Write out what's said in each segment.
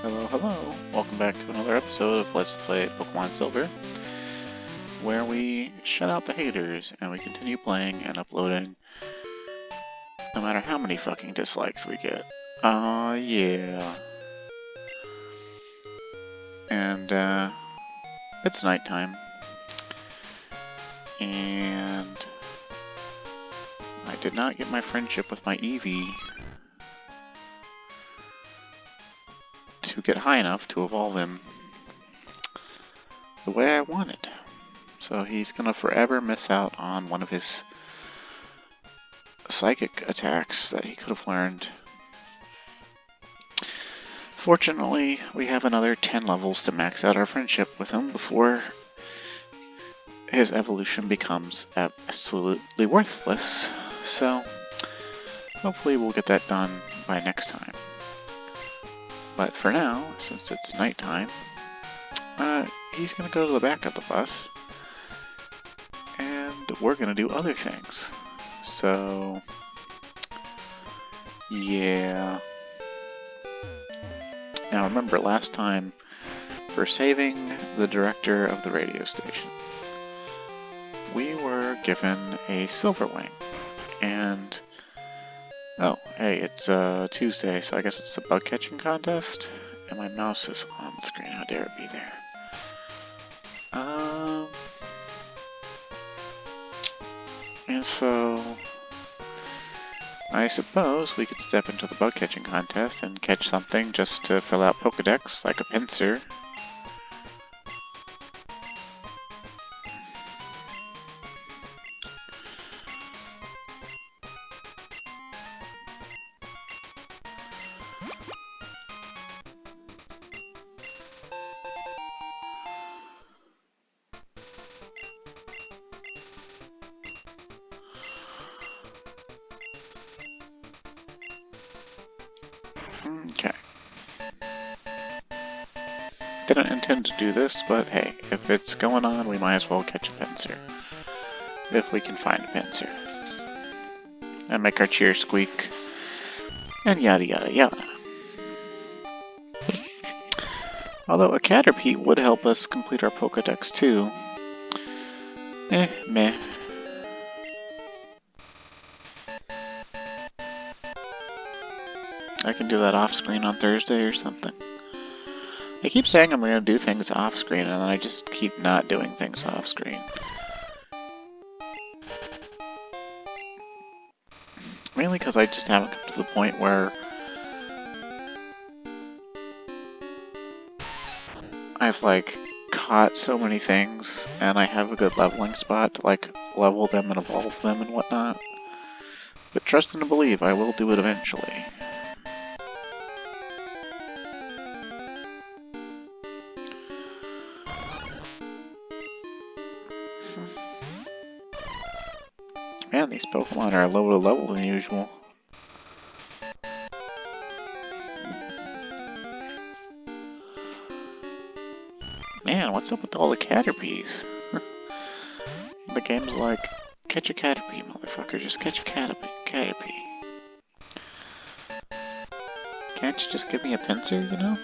Hello, hello. Welcome back to another episode of Let's Play Pokemon Silver, where we shut out the haters and we continue playing and uploading no matter how many fucking dislikes we get. Yeah. And, it's nighttime. And I did not get my friendship with my Eevee to get high enough to evolve him the way I wanted. So he's gonna forever miss out on one of his psychic attacks that he could have learned. Fortunately, we have another 10 levels to max out our friendship with him before his evolution becomes absolutely worthless. So, hopefully we'll get that done by next time. But for now, since it's nighttime, he's gonna go to the back of the bus, and we're gonna do other things. So, yeah. Now remember, last time, for saving the director of the radio station, we were given a silver wing, and oh, hey, it's Tuesday, so I guess it's the bug catching contest, and my mouse is on the screen. How dare it be there? And so I suppose we could step into the bug catching contest and catch something just to fill out Pokedex, like a pincer. Okay. Didn't intend to do this, but hey, if it's going on, we might as well catch a pincer. If we can find a pincer. And make our cheer squeak. And yada yada yada. Although a Caterpie would help us complete our Pokedex too. Meh. I can do that off screen on Thursday or something. I keep saying I'm going to do things off screen, and then I just keep not doing things off screen. Mainly because I just haven't come to the point where I've, like, caught so many things, and I have a good leveling spot to, like, level them and evolve them and whatnot. But trust and believe, I will do it eventually. Man, these Pokemon are lower level than usual. Man, what's up with all the Caterpies? The game's like, catch a Caterpie, motherfucker, just catch a Caterpie. Can't you just give me a pincer, you know?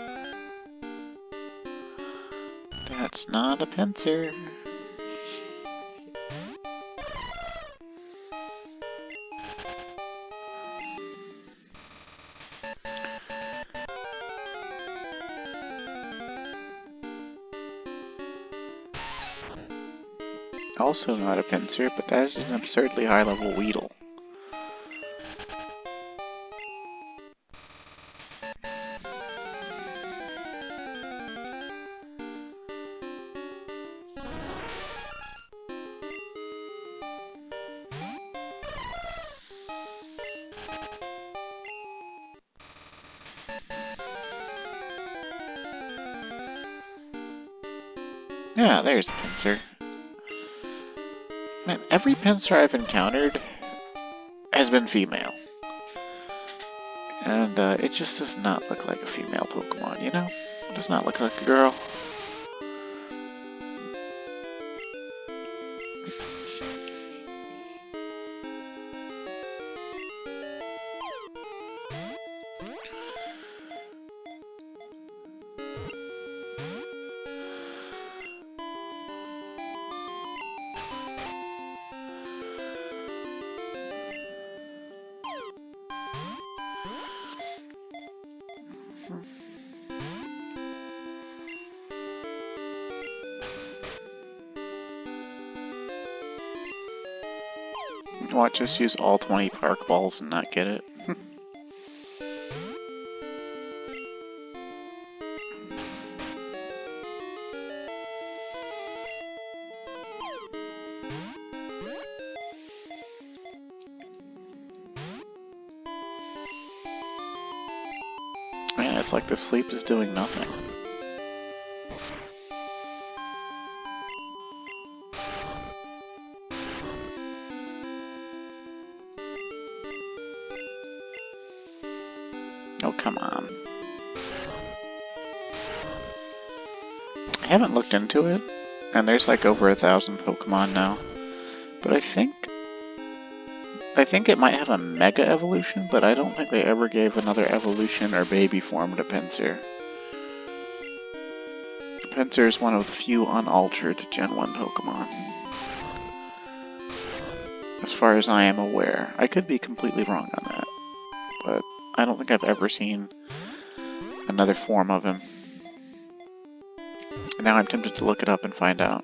That's not a pincer. Also not a pincer, but that is an absurdly high level Weedle. Yeah, there's a pincer. Man, every pincer I've encountered has been female. And it just does not look like a female Pokemon, you know? It does not look like a girl. watch us use all 20 Park Balls and not get it. Man, it's like the sleep is doing nothing. Oh, come on. I haven't looked into it, and there's like over 1,000 Pokemon now. But I think it might have a Mega Evolution, but I don't think they ever gave another evolution or baby form to Pinsir. Pinsir is one of the few unaltered Gen 1 Pokemon. As far as I am aware. I could be completely wrong on that, but I don't think I've ever seen another form of him. And now I'm tempted to look it up and find out.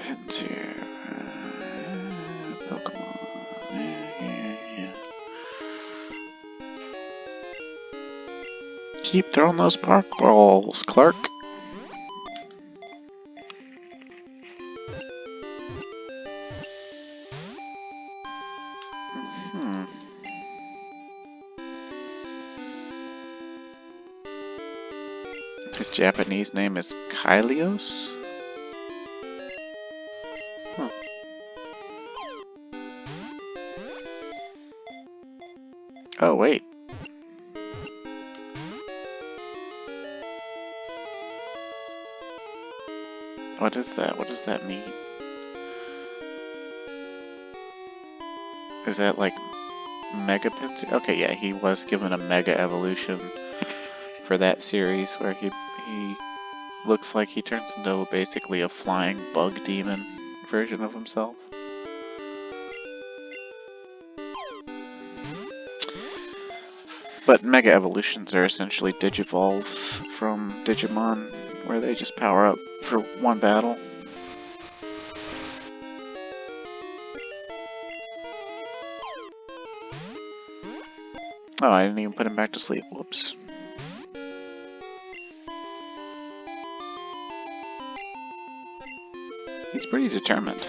Pinsir. Pokemon. Keep throwing those Park Balls, Clark. His Japanese name is Kylios? Huh. Oh, wait. What is that? What does that mean? Is that like Mega Pinsir? Okay, yeah, he was given a Mega Evolution for that series where he looks like he turns into basically a flying bug demon version of himself. But Mega Evolutions are essentially Digivolves from Digimon, where they just power up for one battle. Oh, I didn't even put him back to sleep. Whoops. He's pretty determined.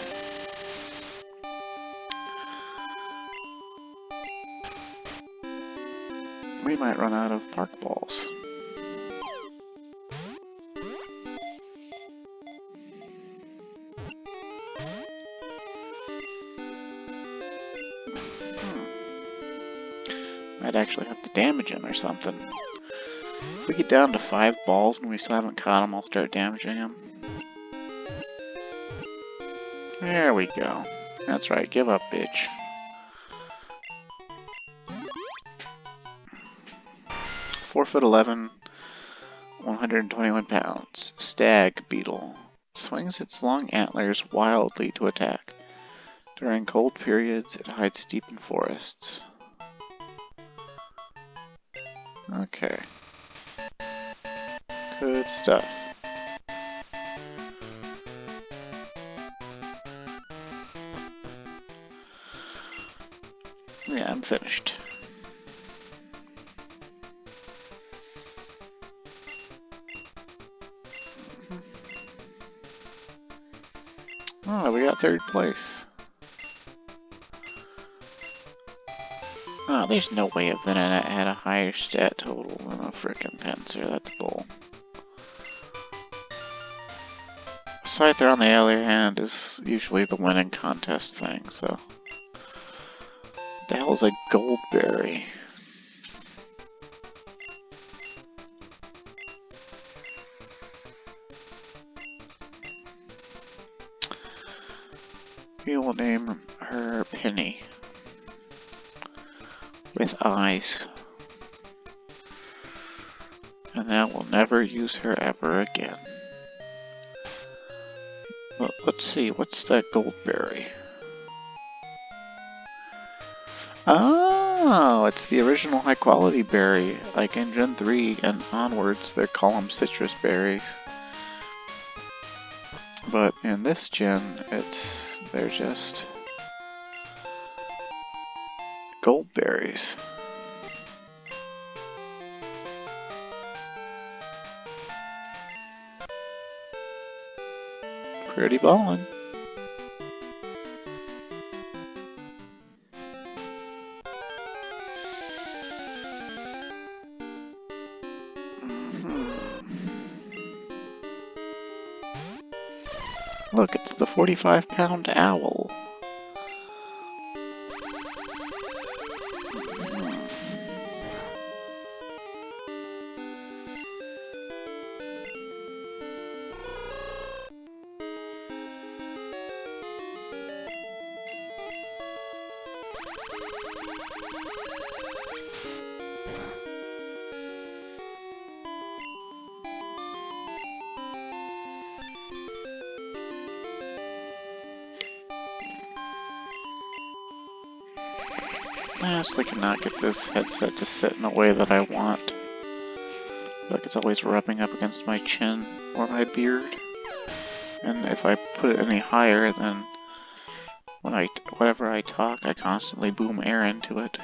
We might run out of Park Balls. Might actually have to damage him or something. If we get down to 5 balls and we still haven't caught him, I'll start damaging him. There we go. That's right, give up, bitch. Four foot 11, 121 pounds. Stag Beetle. Swings its long antlers wildly to attack. During cold periods, it hides deep in forests. Okay. Good stuff. Yeah, I'm finished. Oh, we got 3rd place. Oh, there's no way a Venonat had a higher stat total than a frickin' Pinsir. That's bull. Scyther, on the other hand, is usually the winning contest thing, so... The hell is a Goldberry? We will name her Penny. With eyes. And that we'll never use her ever again. Well, let's see, what's that Goldberry? Ah! Oh, it's the original high quality berry. Like in Gen 3 and onwards, they call them citrus berries. But in this gen, they're just gold berries. Pretty ballin'. Look, it's the 45-pound owl. I honestly cannot get this headset to sit in a way that I want. Like it's always rubbing up against my chin or my beard. And if I put it any higher, then whenever I talk, I constantly boom air into it.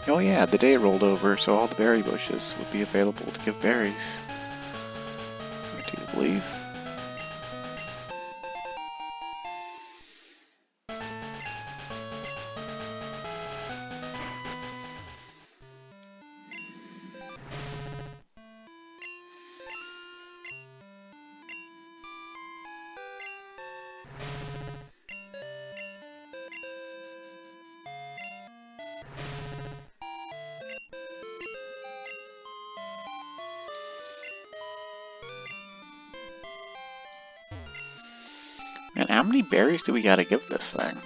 Oh yeah, the day rolled over, so all the berry bushes would be available to give berries. I do believe. And how many berries do we gotta give this thing?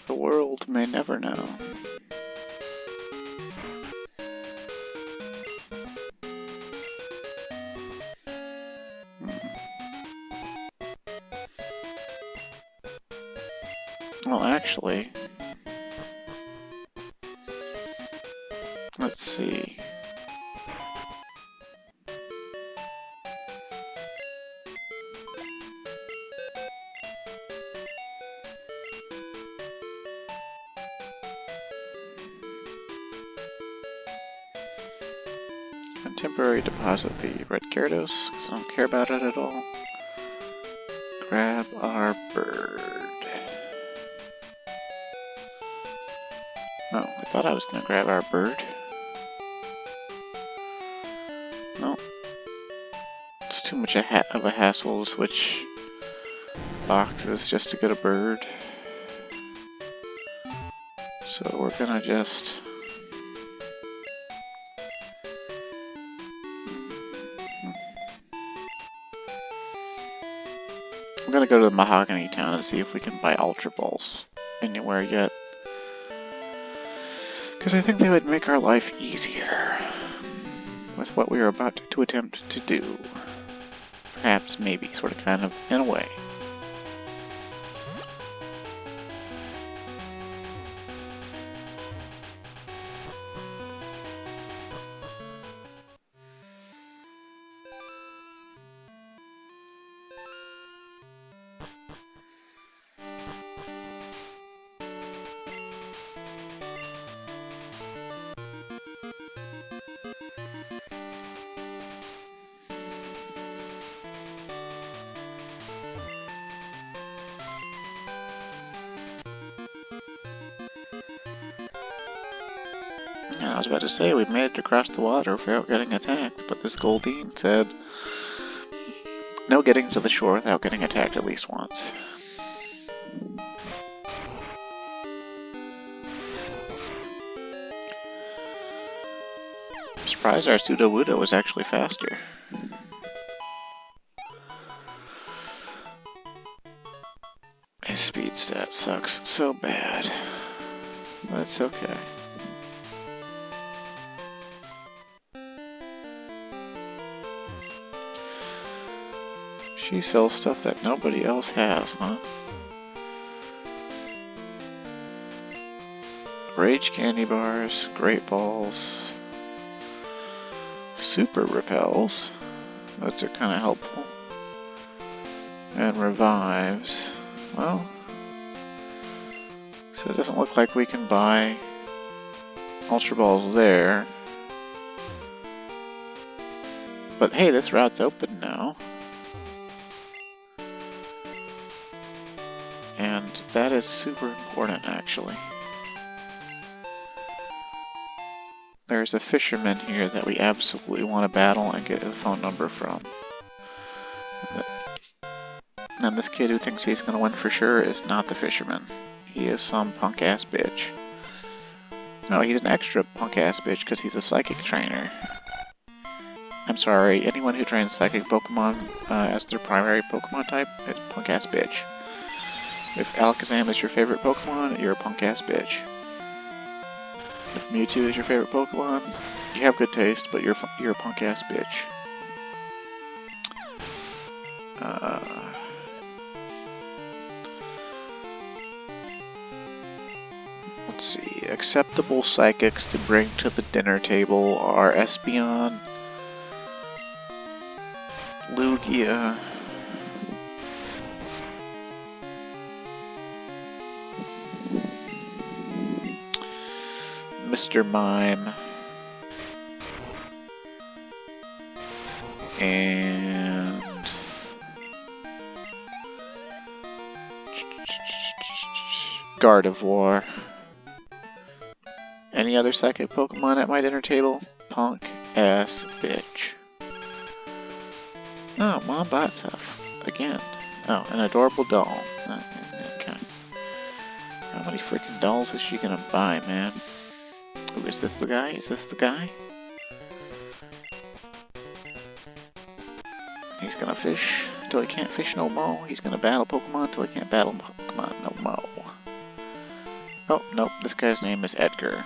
The world may never know. Well, actually, let's see. And temporary deposit the red Gyarados, because I don't care about it at all. Grab our bird. Oh, I thought I was gonna grab our bird. No. It's too much of a hassle to switch boxes just to get a bird. So we're gonna just... I'm gonna go to the Mahogany Town and see if we can buy Ultra Balls anywhere yet. Because I think they would make our life easier with what we are about to attempt to do. Perhaps, maybe, sort of, kind of, in a way. And I was about to say, we made it across the water without getting attacked, but this Goldeen said, no getting to the shore without getting attacked at least once. Surprised our Sudowoodo was actually faster. His speed stat sucks so bad. But it's okay. She sells stuff that nobody else has, huh? Rage candy bars, great balls, super repels. Those are kind of helpful. And revives. Well, so it doesn't look like we can buy Ultra Balls there. But hey, this route's open now. And that is super important, actually. There's a fisherman here that we absolutely want to battle and get the phone number from. And this kid who thinks he's going to win for sure is not the fisherman. He is some punk-ass bitch. No, he's an extra punk-ass bitch because he's a psychic trainer. I'm sorry, anyone who trains psychic Pokemon as their primary Pokemon type is punk-ass bitch. If Alakazam is your favorite Pokemon, you're a punk-ass bitch. If Mewtwo is your favorite Pokemon, you have good taste, but you're a punk-ass bitch. Let's see. Acceptable psychics to bring to the dinner table are Espeon, Lugia, Mr. Mime, and Gardevoir. Any other psychic Pokemon at my dinner table? Punk ass bitch. Oh, Mom bought stuff. Again. Oh, an adorable doll. Okay. How many freaking dolls is she gonna buy, man? Ooh, is this the guy? Is this the guy? He's gonna fish until he can't fish no more. He's gonna battle Pokemon until he can't battle Pokemon no more. Oh, nope, this guy's name is Edgar.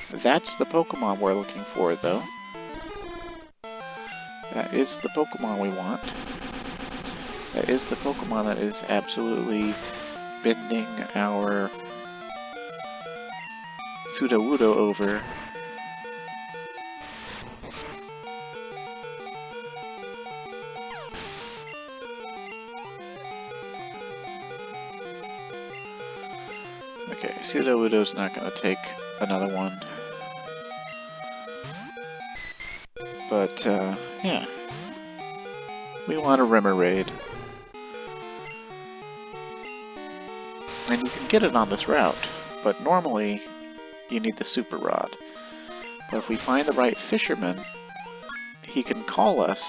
That's the Pokemon we're looking for, though. That is the Pokemon we want. That is the Pokemon that is absolutely bending our Sudowoodo over. Okay, Sudowoodo's not gonna take another one. But, yeah. We want a Remoraid. And you can get it on this route, but normally you need the Super Rod. But if we find the right fisherman, he can call us,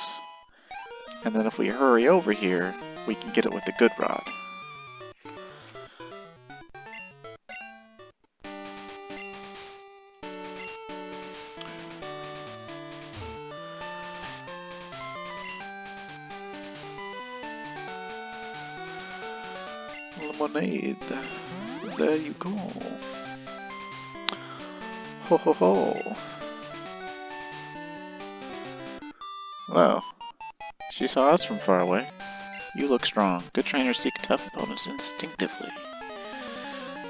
and then if we hurry over here, we can get it with the good rod. Lemonade. There you go. Ho ho ho. Wow. She saw us from far away. You look strong. Good trainers seek tough opponents instinctively.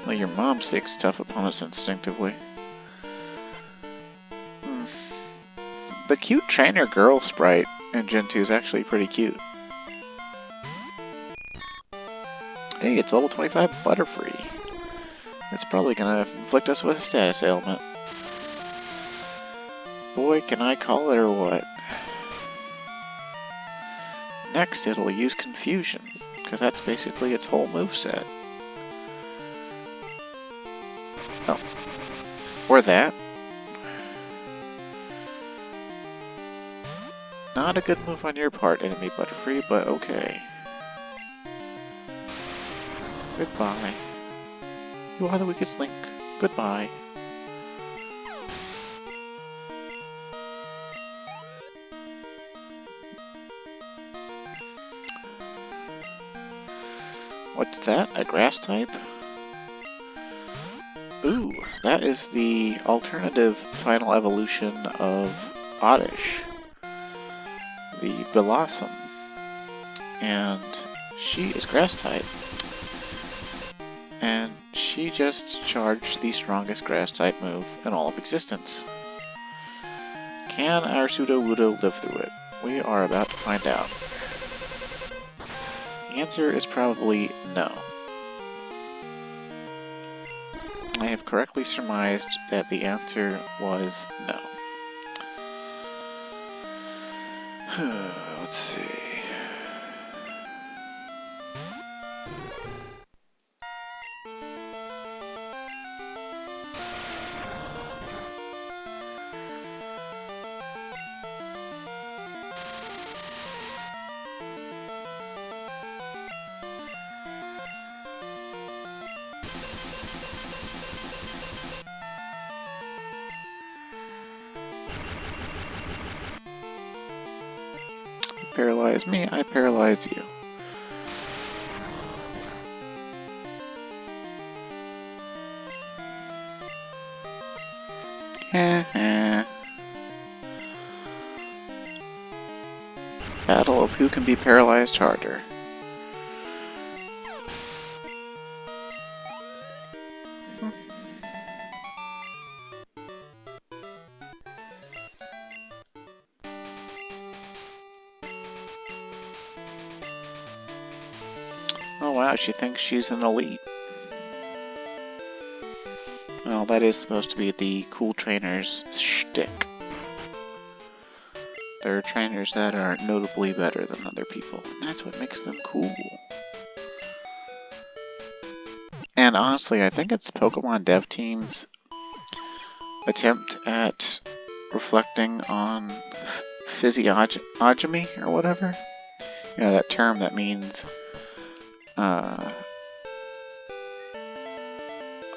Well, your mom seeks tough opponents instinctively. The cute trainer girl sprite in Gen 2 is actually pretty cute. Hey, it's level 25 Butterfree. It's probably gonna inflict us with a status ailment. Boy, can I call it or what? Next, it'll use Confusion, because that's basically its whole moveset. Oh. Or that. Not a good move on your part, enemy Butterfree, but okay. Goodbye. You are the weakest link. Goodbye. What's that? A grass type? Ooh, that is the alternative final evolution of Oddish, the Blossom. And she is grass type. And she just charged the strongest grass type move in all of existence. Can our Sudowoodo live through it? We are about to find out. The answer is probably no. I have correctly surmised that the answer was no. Let's see. Paralyze me, I paralyze you. Battle of who can be paralyzed harder. Oh wow, she thinks she's an elite. Well, that is supposed to be the cool trainer's shtick. There are trainers that are notably better than other people, and that's what makes them cool. And honestly, I think it's Pokemon dev team's attempt at reflecting on physiognomy or whatever. You know, that term that means,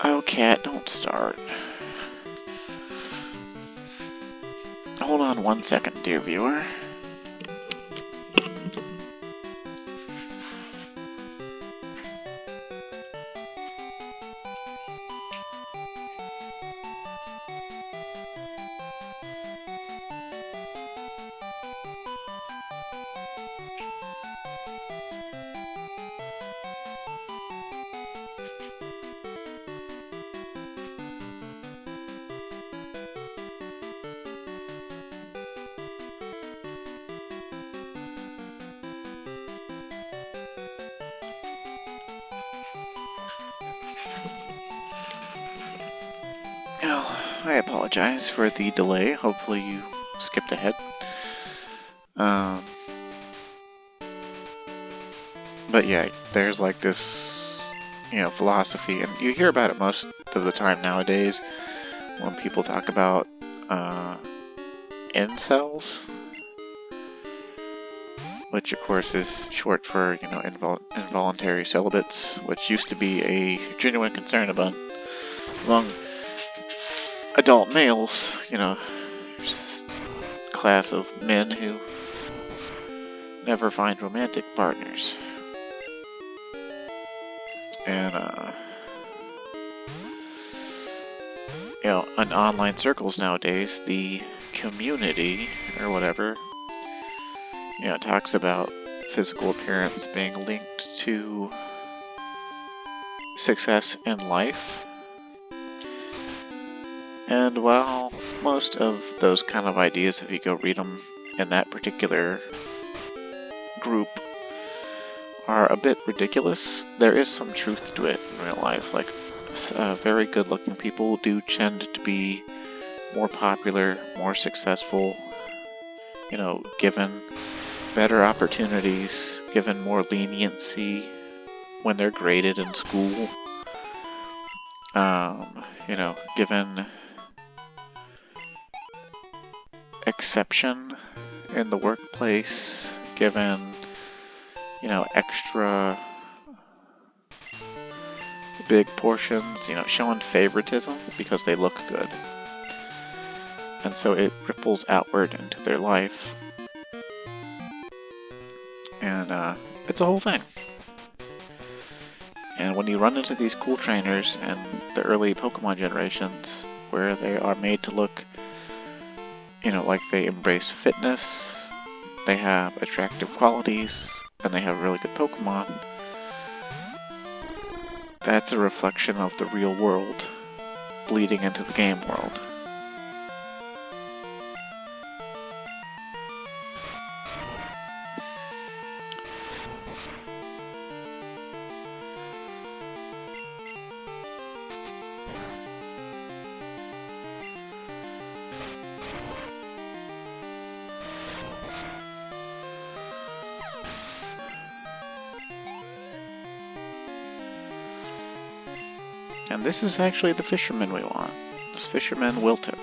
oh cat, don't start. Hold on 1 second, dear viewer. Oh, I apologize for the delay. Hopefully you skipped ahead. But yeah, there's like this, philosophy, and you hear about it most of the time nowadays when people talk about incels, which of course is short for, involuntary celibates, which used to be a genuine concern among adult males, just a class of men who never find romantic partners. And, in online circles nowadays, the community, or whatever, talks about physical appearance being linked to success in life. And while most of those kind of ideas, if you go read them in that particular group, are a bit ridiculous, there is some truth to it in real life. Like, very good-looking people do tend to be more popular, more successful, given better opportunities, given more leniency when they're graded in school, given exception in the workplace, given, extra big portions, showing favoritism because they look good. And so it ripples outward into their life. And it's a whole thing. And when you run into these cool trainers in the early Pokemon generations, where they are made to look, you know, like they embrace fitness, they have attractive qualities, and they have really good Pokemon, that's a reflection of the real world bleeding into the game world. And this is actually the fisherman we want. This fisherman Wilton.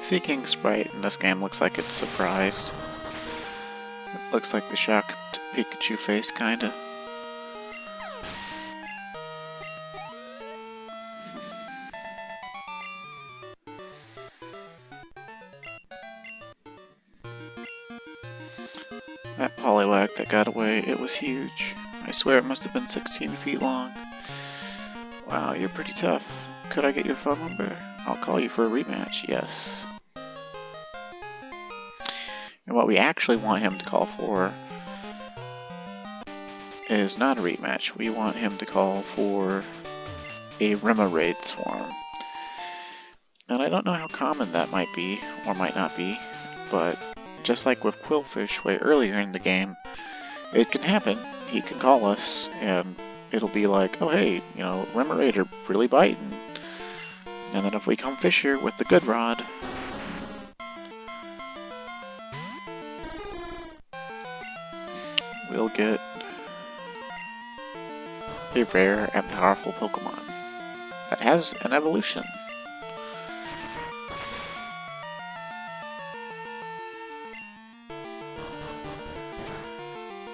Seeking Sprite in this game looks like it's surprised. It looks like the shocked Pikachu face, kinda. That Poliwag that got away, it was huge. I swear it must have been 16 feet long. Wow, you're pretty tough. Could I get your phone number? I'll call you for a rematch, yes. And what we actually want him to call for is not a rematch. We want him to call for a Remoraid Swarm. And I don't know how common that might be, or might not be, but just like with Quillfish way earlier in the game, it can happen. He can call us, and it'll be like, oh hey, you know, Remoraid are really biting. And then if we come Fisher with the good rod, we'll get a rare and powerful Pokemon that has an evolution.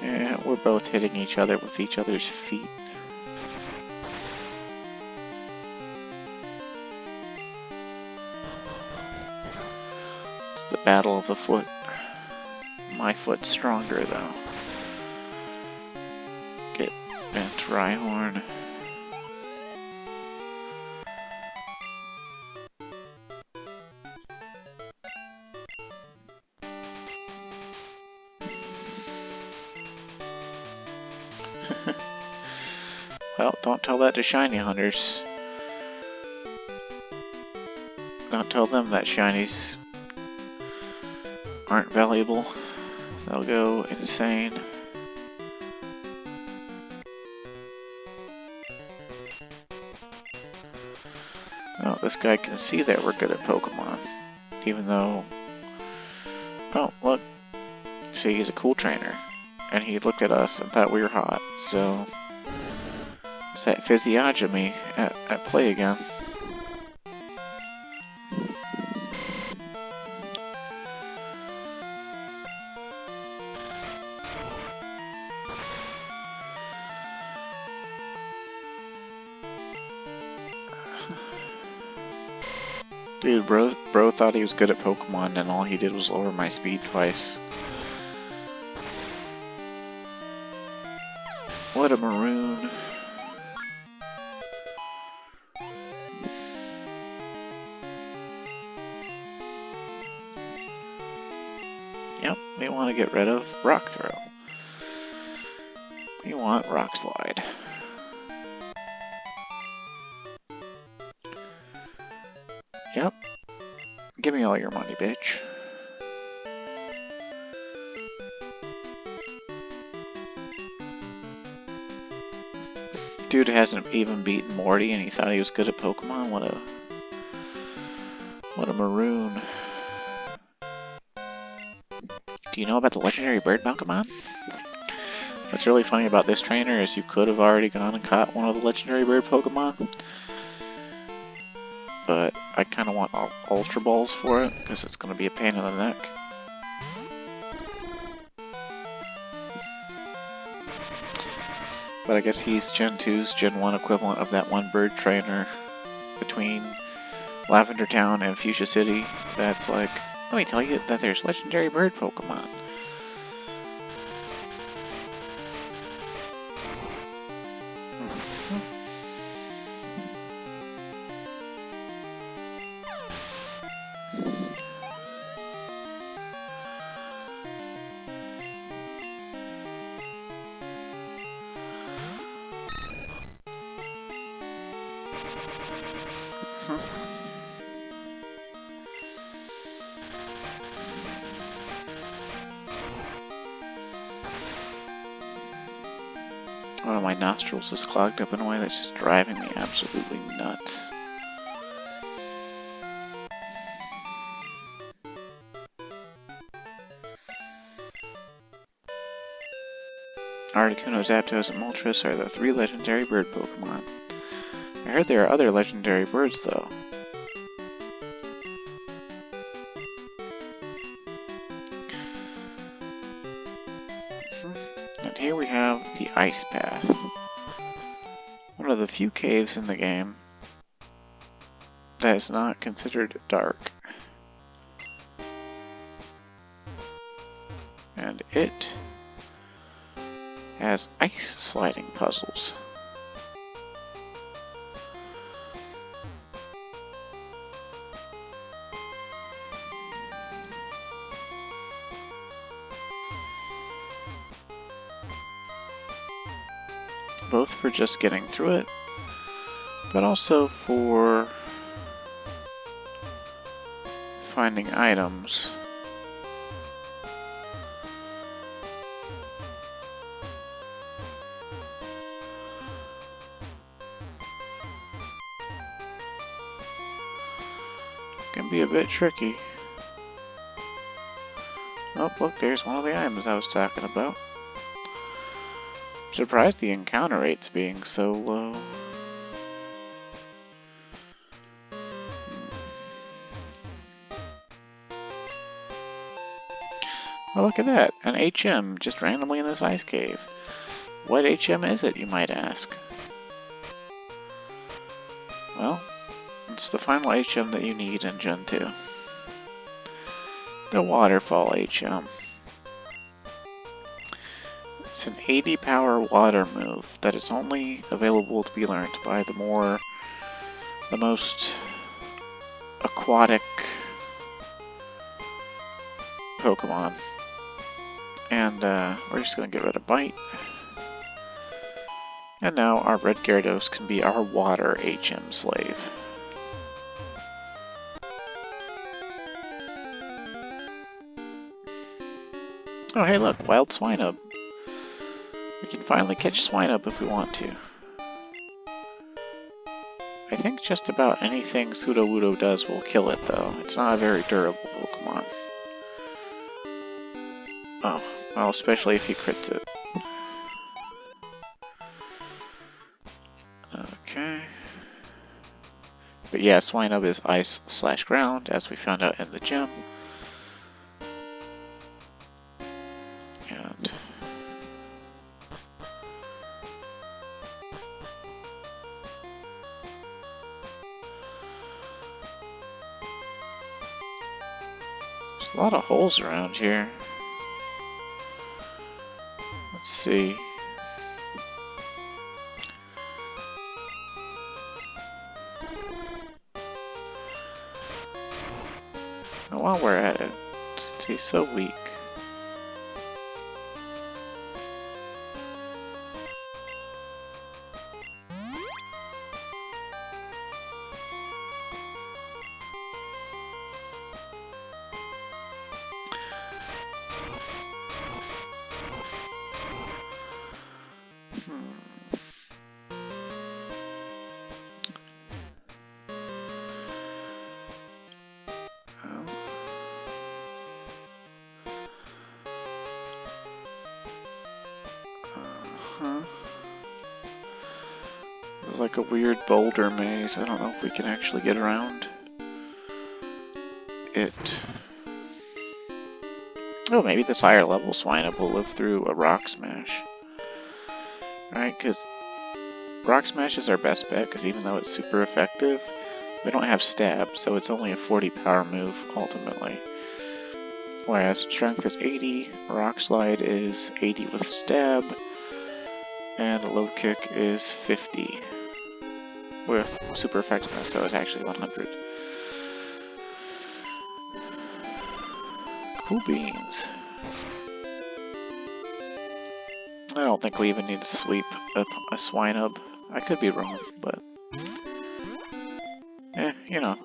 Yeah, we're both hitting each other with each other's feet. It's the battle of the foot. My foot's stronger though. Get bent Rhyhorn. Well, don't tell that to shiny hunters. Don't tell them that shinies aren't valuable. They'll go insane. Oh, this guy can see that we're good at Pokemon. Even though... Oh, look. See, he's a cool trainer. And he looked at us and thought we were hot, so... It's that physiognomy at play again. Dude, bro thought he was good at Pokemon and all he did was lower my speed twice. What a maroon. Yep, we want to get rid of Rock Throw. We want Rock Slide. Yep. Give me all your money, bitch. Dude hasn't even beaten Morty and he thought he was good at Pokemon? What What a maroon. Do you know about the legendary bird Pokemon? What's really funny about this trainer is you could have already gone and caught one of the legendary bird Pokemon. But I kind of want Ultra Balls for it, because it's going to be a pain in the neck. But I guess he's Gen 2's Gen 1 equivalent of that one bird trainer between Lavender Town and Fuchsia City that's like, let me tell you that there's legendary bird Pokemon. One of my nostrils is clogged up in a way that's just driving me absolutely nuts. Articuno, Zapdos, and Moltres are the 3 legendary bird Pokemon. I heard there are other legendary birds, though. And here we have the Ice Path. One of the few caves in the game that is not considered dark. And it has ice sliding puzzles. Both for just getting through it, but also for finding items. Can be a bit tricky. Oh, look, there's one of the items I was talking about. Surprised the encounter rate's being so low. Oh, look at that, an HM just randomly in this ice cave. What HM is it, you might ask? Well, it's the final HM that you need in Gen 2. The Waterfall HM. It's an 80 power water move that is only available to be learned by the most aquatic Pokemon. And we're just going to get rid of Bite. And now our Red Gyarados can be our water HM slave. Oh hey look, Wild Swinub. We can finally catch Swinub if we want to. I think just about anything Sudowoodo does will kill it though. It's not a very durable Pokemon. Oh, well, especially if he crits it. Okay. But yeah, Swinub is Ice/Ground, as we found out in the gym. And there's a lot of holes around here. Let's see. And while we're at it, he's so weak. is like a weird boulder maze. I don't know if we can actually get around it. Oh, maybe this higher level Swinub will live through a Rock Smash. Right, because Rock Smash is our best bet, because even though it's super effective, we don't have Stab, so it's only a 40 power move, ultimately. Whereas Strength is 80, Rock Slide is 80 with Stab, and Low Kick is 50 with super effectiveness, so it's actually 100. Cool beans. I don't think we even need to sweep a Swinub. I could be wrong, but you know.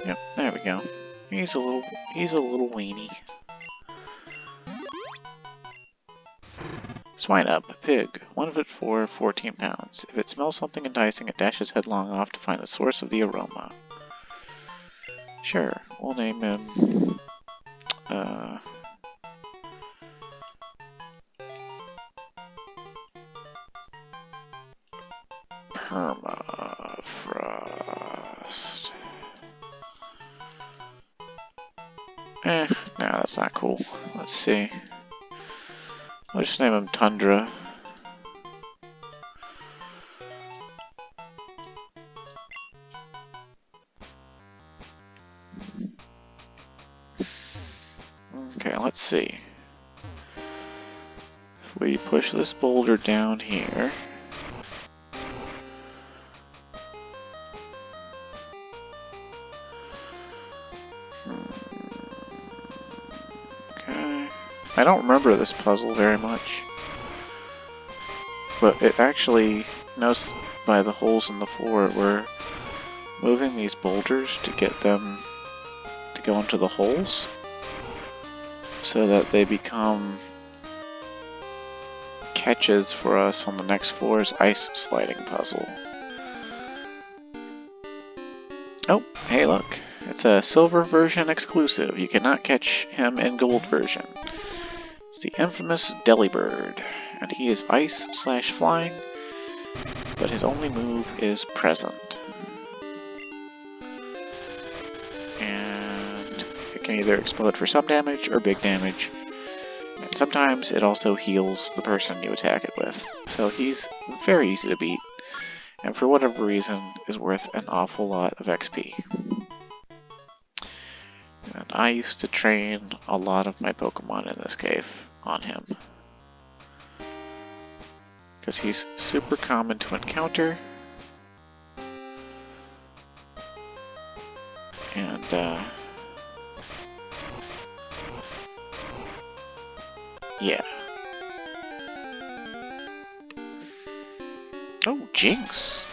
Yep, there we go. He's a little weenie. Swinub, pig, 1'4", 14 pounds. If it smells something enticing, it dashes headlong off to find the source of the aroma. Sure, we'll name him, Permafrost. No, that's not cool. Let's see. I'll just name him Tundra. Okay, let's see. If we push this boulder down here... Okay. I don't remember this puzzle very much. But it actually knows by the holes in the floor we're moving these boulders to get them to go into the holes so that they become catches for us on the next floor's ice sliding puzzle. Oh, hey look, it's a silver version exclusive. You cannot catch him in gold version. It's the infamous Delibird, and he is ice/flying, but his only move is present. And it can either explode for some damage or big damage. And sometimes it also heals the person you attack it with. So he's very easy to beat, and for whatever reason is worth an awful lot of XP. And I used to train a lot of my Pokemon in this cave on him. Because he's super common to encounter. And, yeah. Oh, Jinx!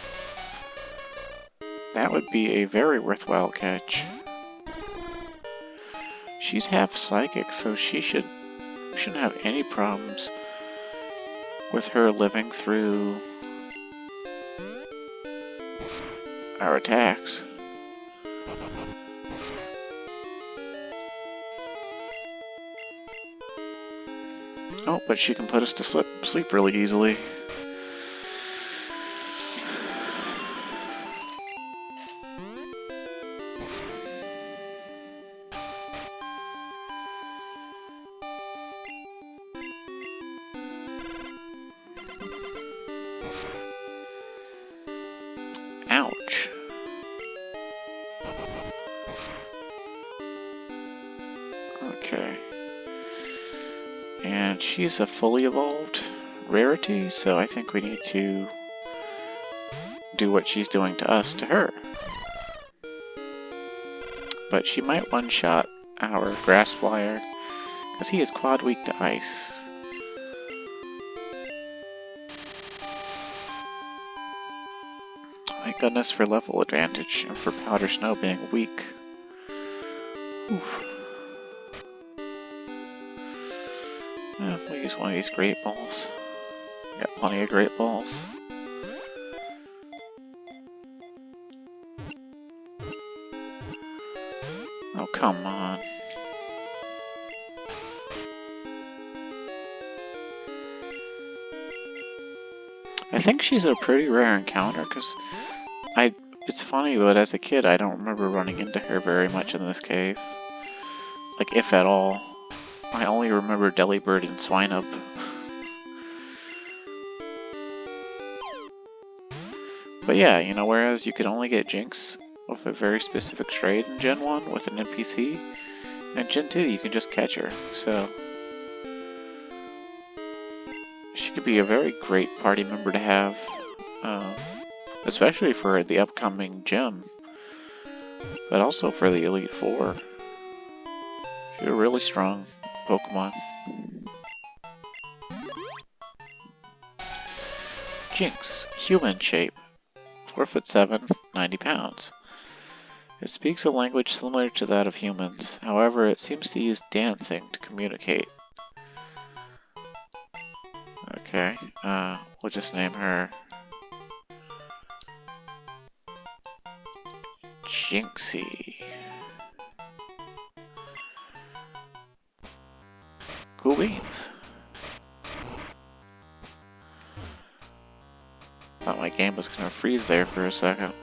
That would be a very worthwhile catch. She's half psychic, so we shouldn't have any problems with her living through our attacks. Oh, but she can put us to sleep really easily. Ouch. Okay. And she's a fully evolved rarity, so I think we need to do what she's doing to us to her. But she might one-shot our Grass Flyer, because he is quad weak to ice. Thank goodness for level advantage, and for Powder Snow being weak. Oof. We'll use one of these Great Balls. Got plenty of Great Balls. Oh, come on. think she's a pretty rare encounter, because it's funny, but as a kid, I don't remember running into her very much in this cave. Like, if at all. I only remember Delibird and Swinub. But yeah, you know, whereas you could only get Jinx with a very specific trade in Gen 1 with an NPC, in Gen 2 you can just catch her, so she could be a very great party member to have, especially for the upcoming gym, but also for the Elite Four. She's a really strong Pokemon. Jinx, human shape, 4'7", 90 pounds. It speaks a language similar to that of humans, however it seems to use dancing to communicate. Okay, we'll just name her Jinxie. Cool beans. Thought my game was gonna freeze there for a second.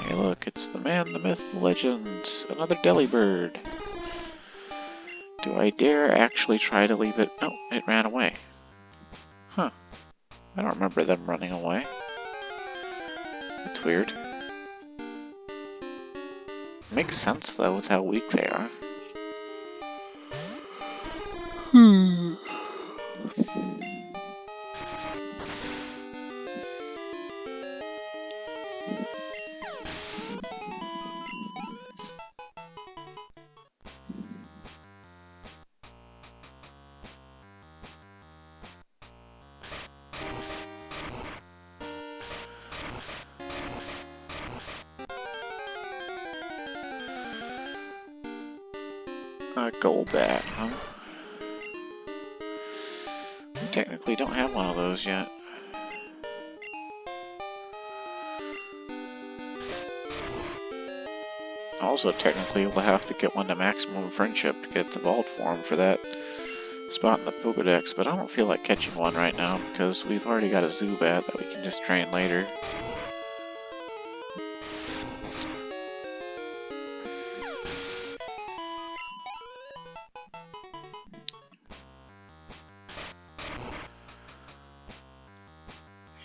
Hey look, it's the man, the myth, the legend, another Delibird. Do I dare actually try to leave it? Oh, it ran away. Huh. I don't remember them running away. That's weird. Makes sense though with how weak they are. Golbat, huh? We technically don't have one of those yet. Also, technically, we'll have to get one to maximum friendship to get the evolved form for that spot in the Pokedex, but I don't feel like catching one right now because we've already got a Zubat that we can just train later.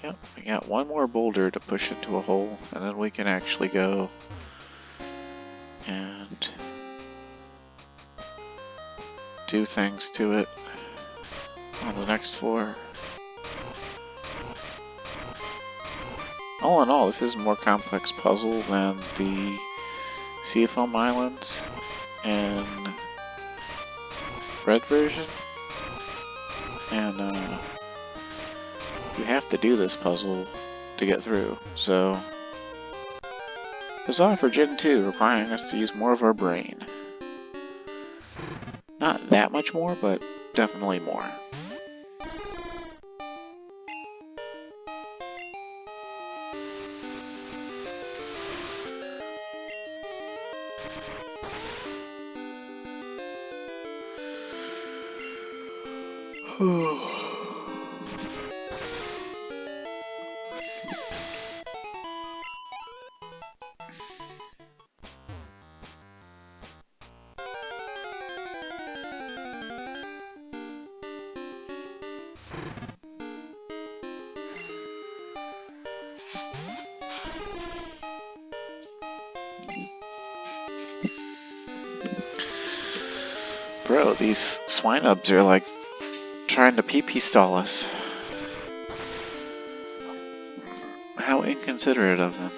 Yep, we got one more boulder to push into a hole, and then we can actually go and do things to it on the next floor. All in all, this is a more complex puzzle than the Seafoam Islands and Red version. And you have to do this puzzle to get through, so huzzah for Gen 2, requiring us to use more of our brain. Not that much more, but definitely more. Bro, these Swinubs are like trying to pee-pee stall us. How inconsiderate of them.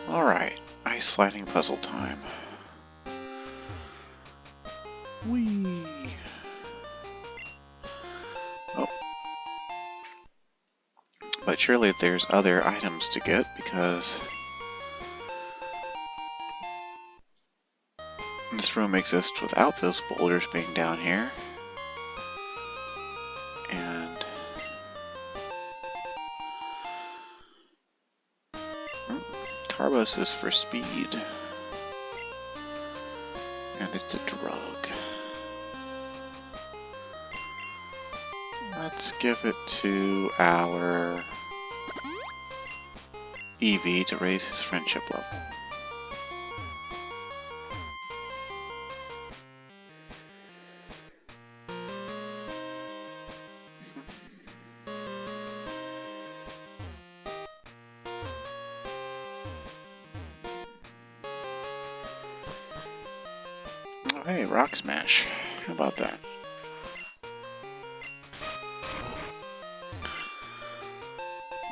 Alright, ice sliding puzzle time. Whee! Oh. But surely there's other items to get, because this room exists without those boulders being down here. And Carbos is for speed. And it's a drug. Let's give it to our Eevee to raise his friendship level. Oh, hey, Rock Smash. How about that?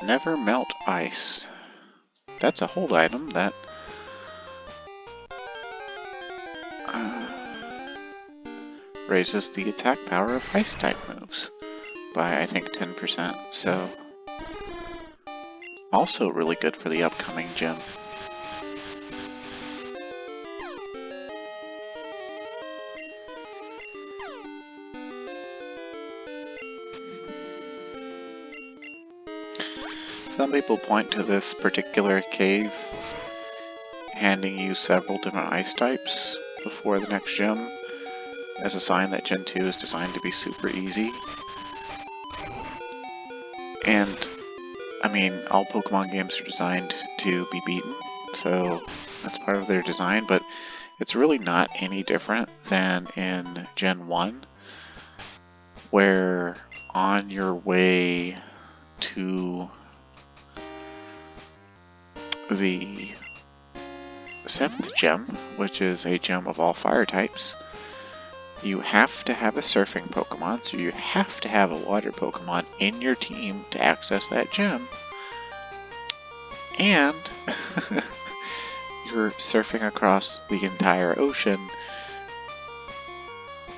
Never melt ice. That's a hold item that raises the attack power of ice type moves by, I think, 10%. So, also really good for the upcoming gym. Some people point to this particular cave handing you several different ice types before the next gym as a sign that Gen 2 is designed to be super easy. And, I mean, all Pokemon games are designed to be beaten, so that's part of their design, but it's really not any different than in Gen 1, where on your way to the 7th gem, which is a gem of all fire types, you have to have a surfing Pokemon, so you have to have a water Pokemon in your team to access that gem. And you're surfing across the entire ocean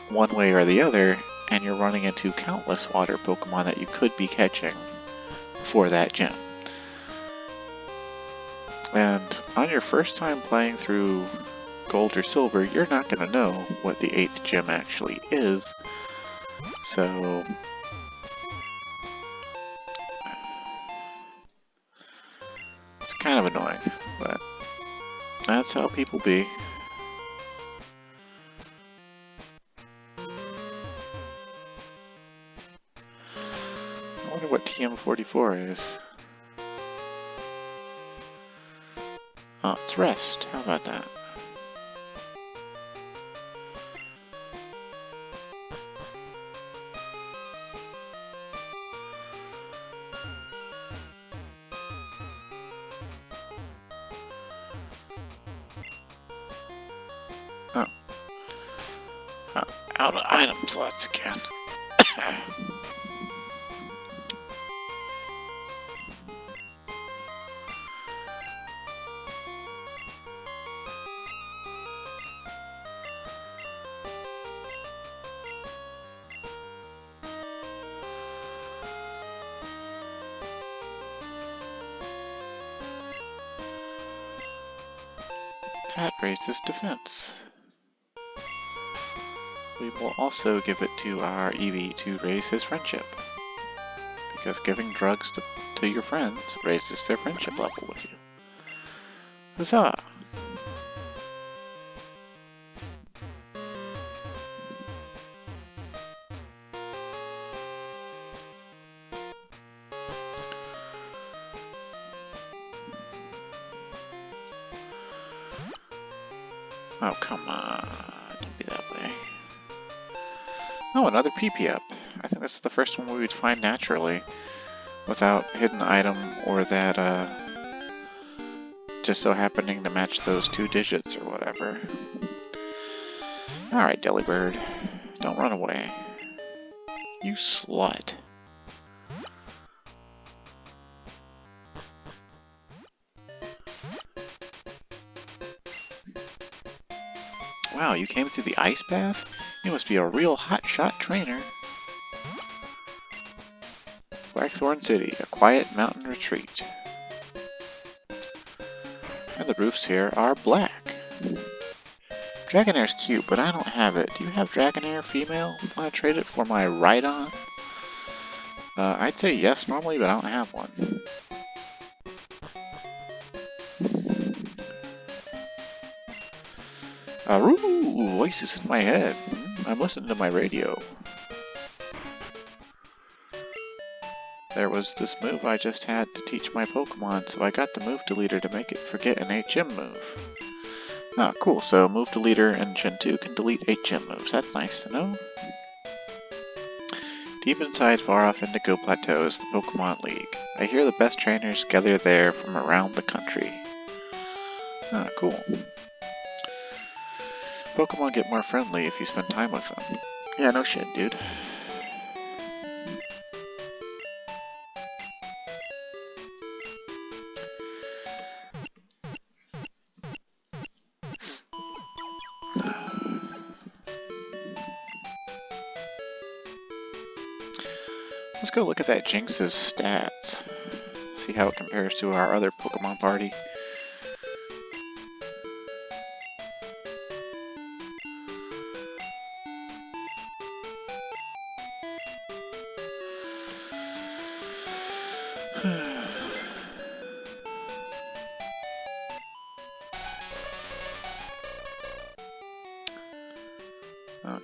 one way or the other, and you're running into countless water Pokemon that you could be catching for that gem. And on your first time playing through Gold or Silver, you're not going to know what the 8th gem actually is. So it's kind of annoying, but that's how people be. I wonder what TM44 is. Oh, it's rest. How about that? Oh. Out of item slots again. That raises defense. We will also give it to our Eevee to raise his friendship, because giving drugs to your friends raises their friendship level with you. Huzzah! Oh, come on. Don't be that way. Oh, another PP up. I think this is the first one we would find naturally without hidden item or that, just so happening to match those 2 digits or whatever. Alright, Delibird. Don't run away. You slut. Wow, you came through the ice bath? You must be a real hotshot trainer. Blackthorn City, a quiet mountain retreat. And the roofs here are black. Dragonair's cute, but I don't have it. Do you have Dragonair female? Want to trade it for my Rhydon? I'd say yes normally, but I don't have one. Ooh, voices in my head. I'm listening to my radio. There was this move I just had to teach my Pokemon, so I got the move deleter to make it forget an HM move. Ah, cool, so move deleter and Gen 2 can delete HM moves. That's nice to know. Deep inside far off Indigo Plateau is the Pokemon League. I hear the best trainers gather there from around the country. Ah, cool. Pokemon get more friendly if you spend time with them. Yeah, no shit, dude. Let's go look at that Jinx's stats. See how it compares to our other Pokemon party.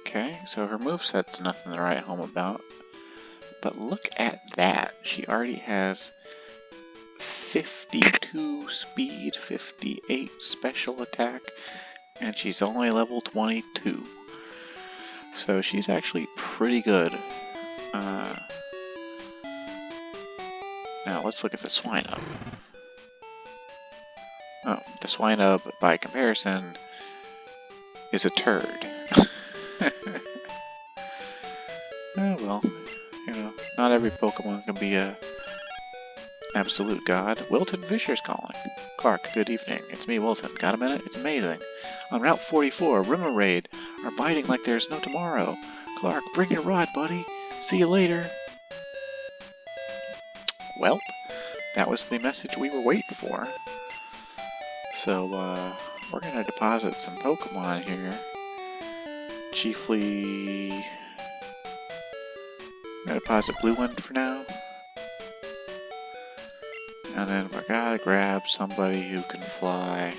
Okay, so her moveset's nothing to write home about. But look at that. She already has 52 speed, 58 special attack, and she's only level 22. So she's actually pretty good. Now let's look at the Swinub. Oh, the Swinub, by comparison, is a turd. Oh well, you know, not every Pokemon can be a absolute god. Wilton Fisher's calling. Clark, good evening. It's me, Wilton. Got a minute? It's amazing. On Route 44, Rimmerade are biting like there's no tomorrow. Clark, bring your rod, buddy. See you later. Welp, that was the message we were waiting for. So, we're gonna deposit some Pokemon here. Chiefly... I'm gonna deposit Blue One for now. And then we gotta grab somebody who can fly.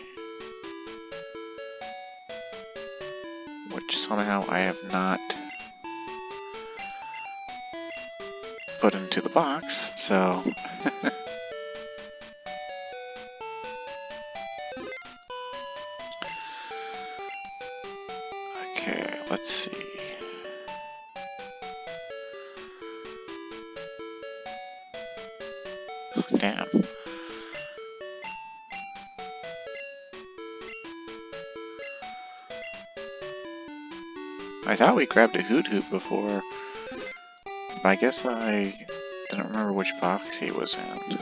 Which somehow I have not put into the box, so... Okay, let's see. Damn. I thought we grabbed a Hoot Hoot before, but I guess I didn't remember which box he was in.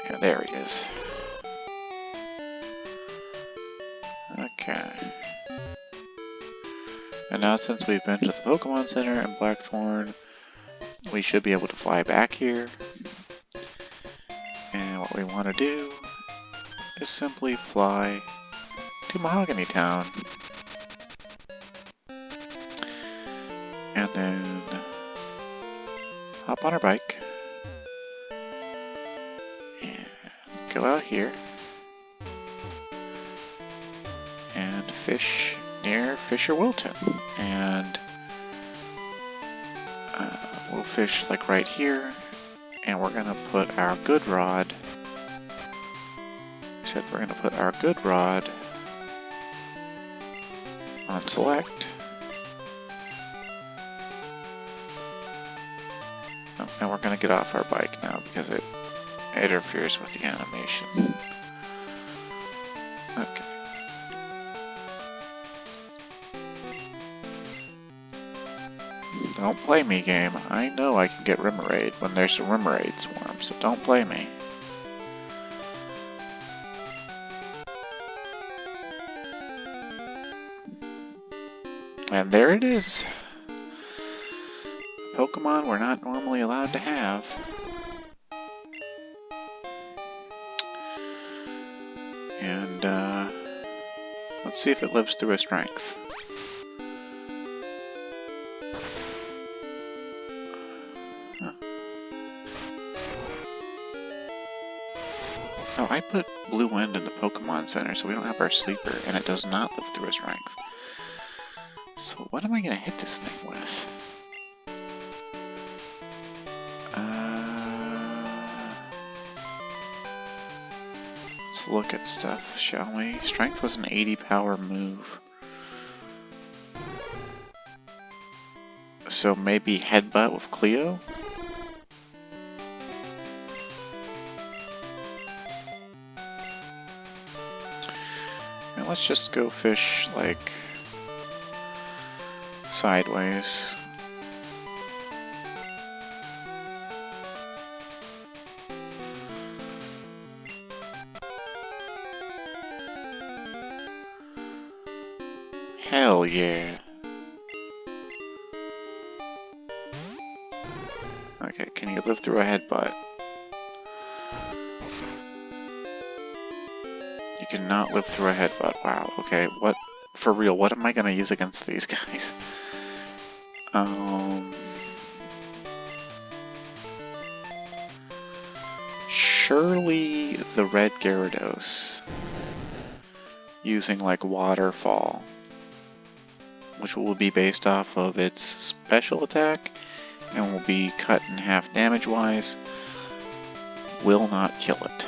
Yeah, there he is. Okay. And now since we've been to the Pokemon Center in Blackthorn, we should be able to fly back here. And what we want to do is simply fly to Mahogany Town. And then hop on our bike. And go out here. And fish near Fisher Wilton. And we'll fish like right here. And we're gonna put our good rod. We said we're gonna put our good rod on select. Oh, and we're gonna get off our bike now because it interferes with the animation. Okay. Don't play me, game. I know I can get Rimmerade when there's a Rimmerade swarm, so don't play me. And there it is. Pokemon we're not normally allowed to have. And, let's see if it lives through a strength. Huh. Oh, I put Blue Wind in the Pokemon Center, so we don't have our sleeper, and it does not live through a strength. So what am I gonna hit this thing with? Let's look at stuff, shall we? Strength was an 80 power move. So maybe Headbutt with Cleo? And let's just go fish, like, sideways. Hell yeah. Okay, can you live through a headbutt? You cannot live through a headbutt. Wow, okay, what, for real, what am I gonna use against these guys? Surely the red Gyarados. Using like Waterfall, which will be based off of its special attack and will be cut in half damage-wise, will not kill it.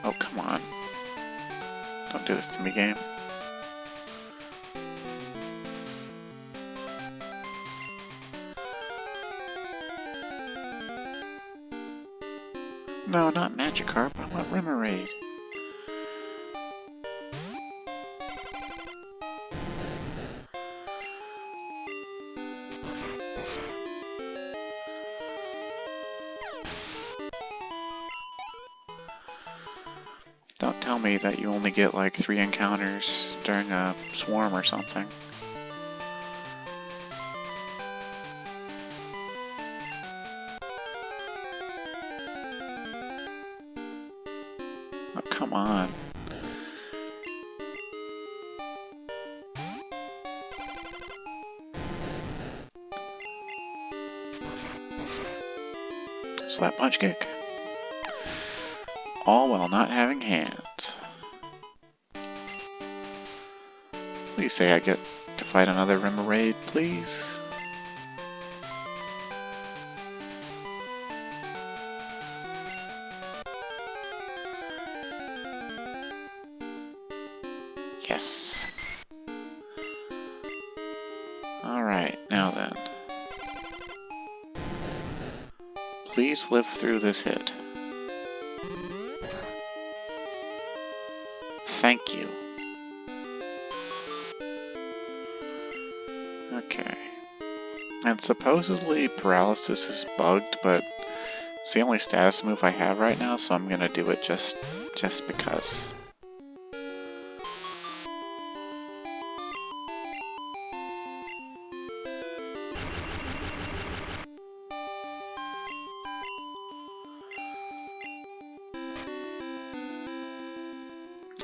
Oh, come on. Don't do this to me, game. No, not Magikarp. I want Remoraid. Don't tell me that you only get like 3 encounters during a swarm or something. Oh, come on. Slap punch kick. All while not having hands. Please say I get to fight another Remoraid, please. Yes. Alright, now then. Please live through this hit. Thank you. Okay. And supposedly paralysis is bugged, but it's the only status move I have right now, so I'm gonna do it just because.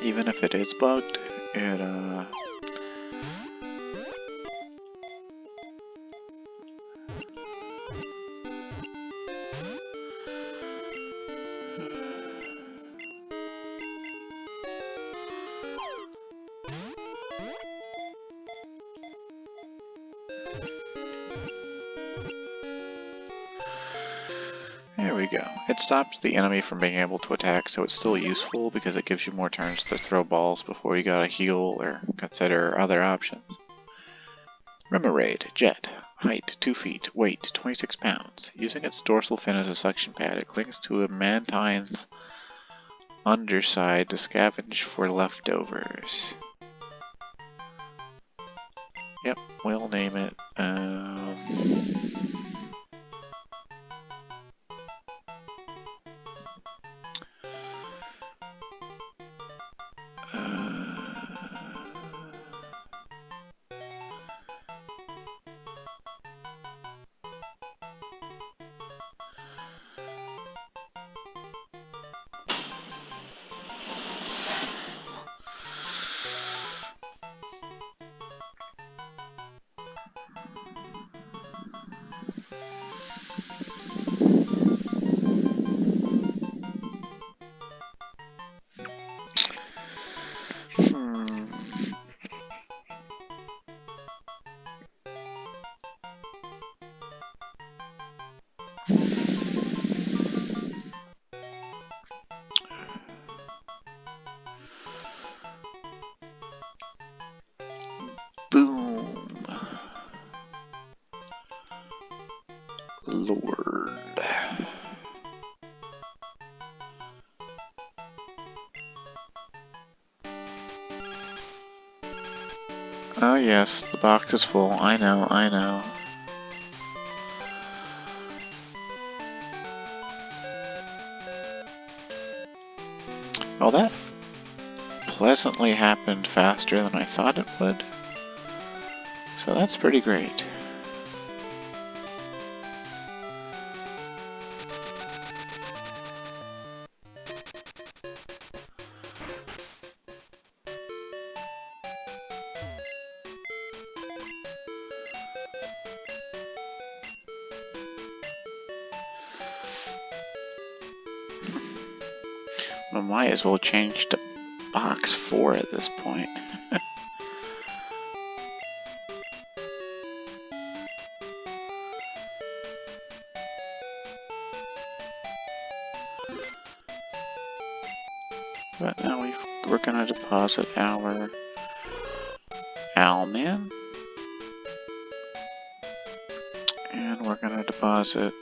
Even if it is bugged, it there we go. It stops the enemy from being able to attack, so it's still useful because it gives you more turns to throw balls before you gotta heal or consider other options. Remoraid, Jet. Height 2 feet, weight 26 pounds. Using its dorsal fin as a suction pad, it clings to a mantine's underside to scavenge for leftovers. Yep, we'll name it, Lord. Oh yes, the box is full. I know, I know. Well, that pleasantly happened faster than I thought it would. So that's pretty great. I might as well change to box 4 at this point. But now we're gonna deposit our Owlman. And we're gonna deposit...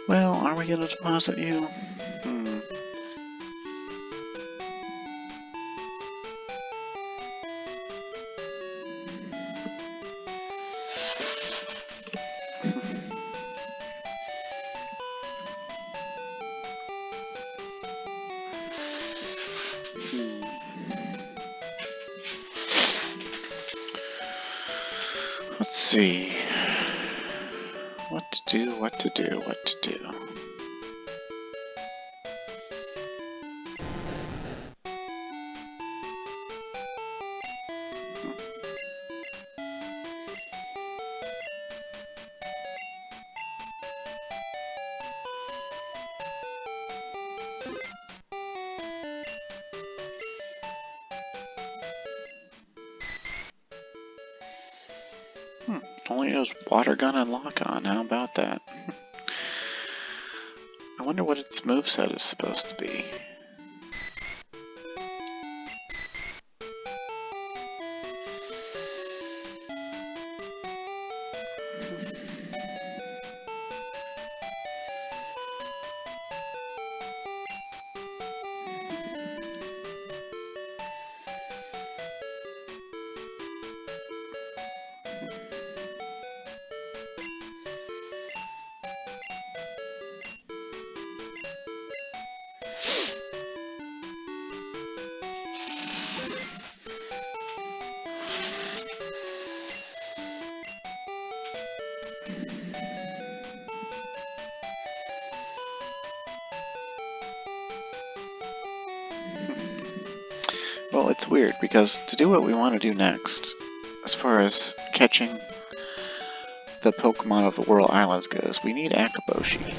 Well, are we gonna deposit you? Let's see. What to do, what to do, what to do. Only knows water gun and lock on. How about that? I wonder what its moveset is supposed to be. Well, it's weird, because to do what we want to do next, as far as catching the Pokemon of the Whirl Islands goes, we need Akaboshi.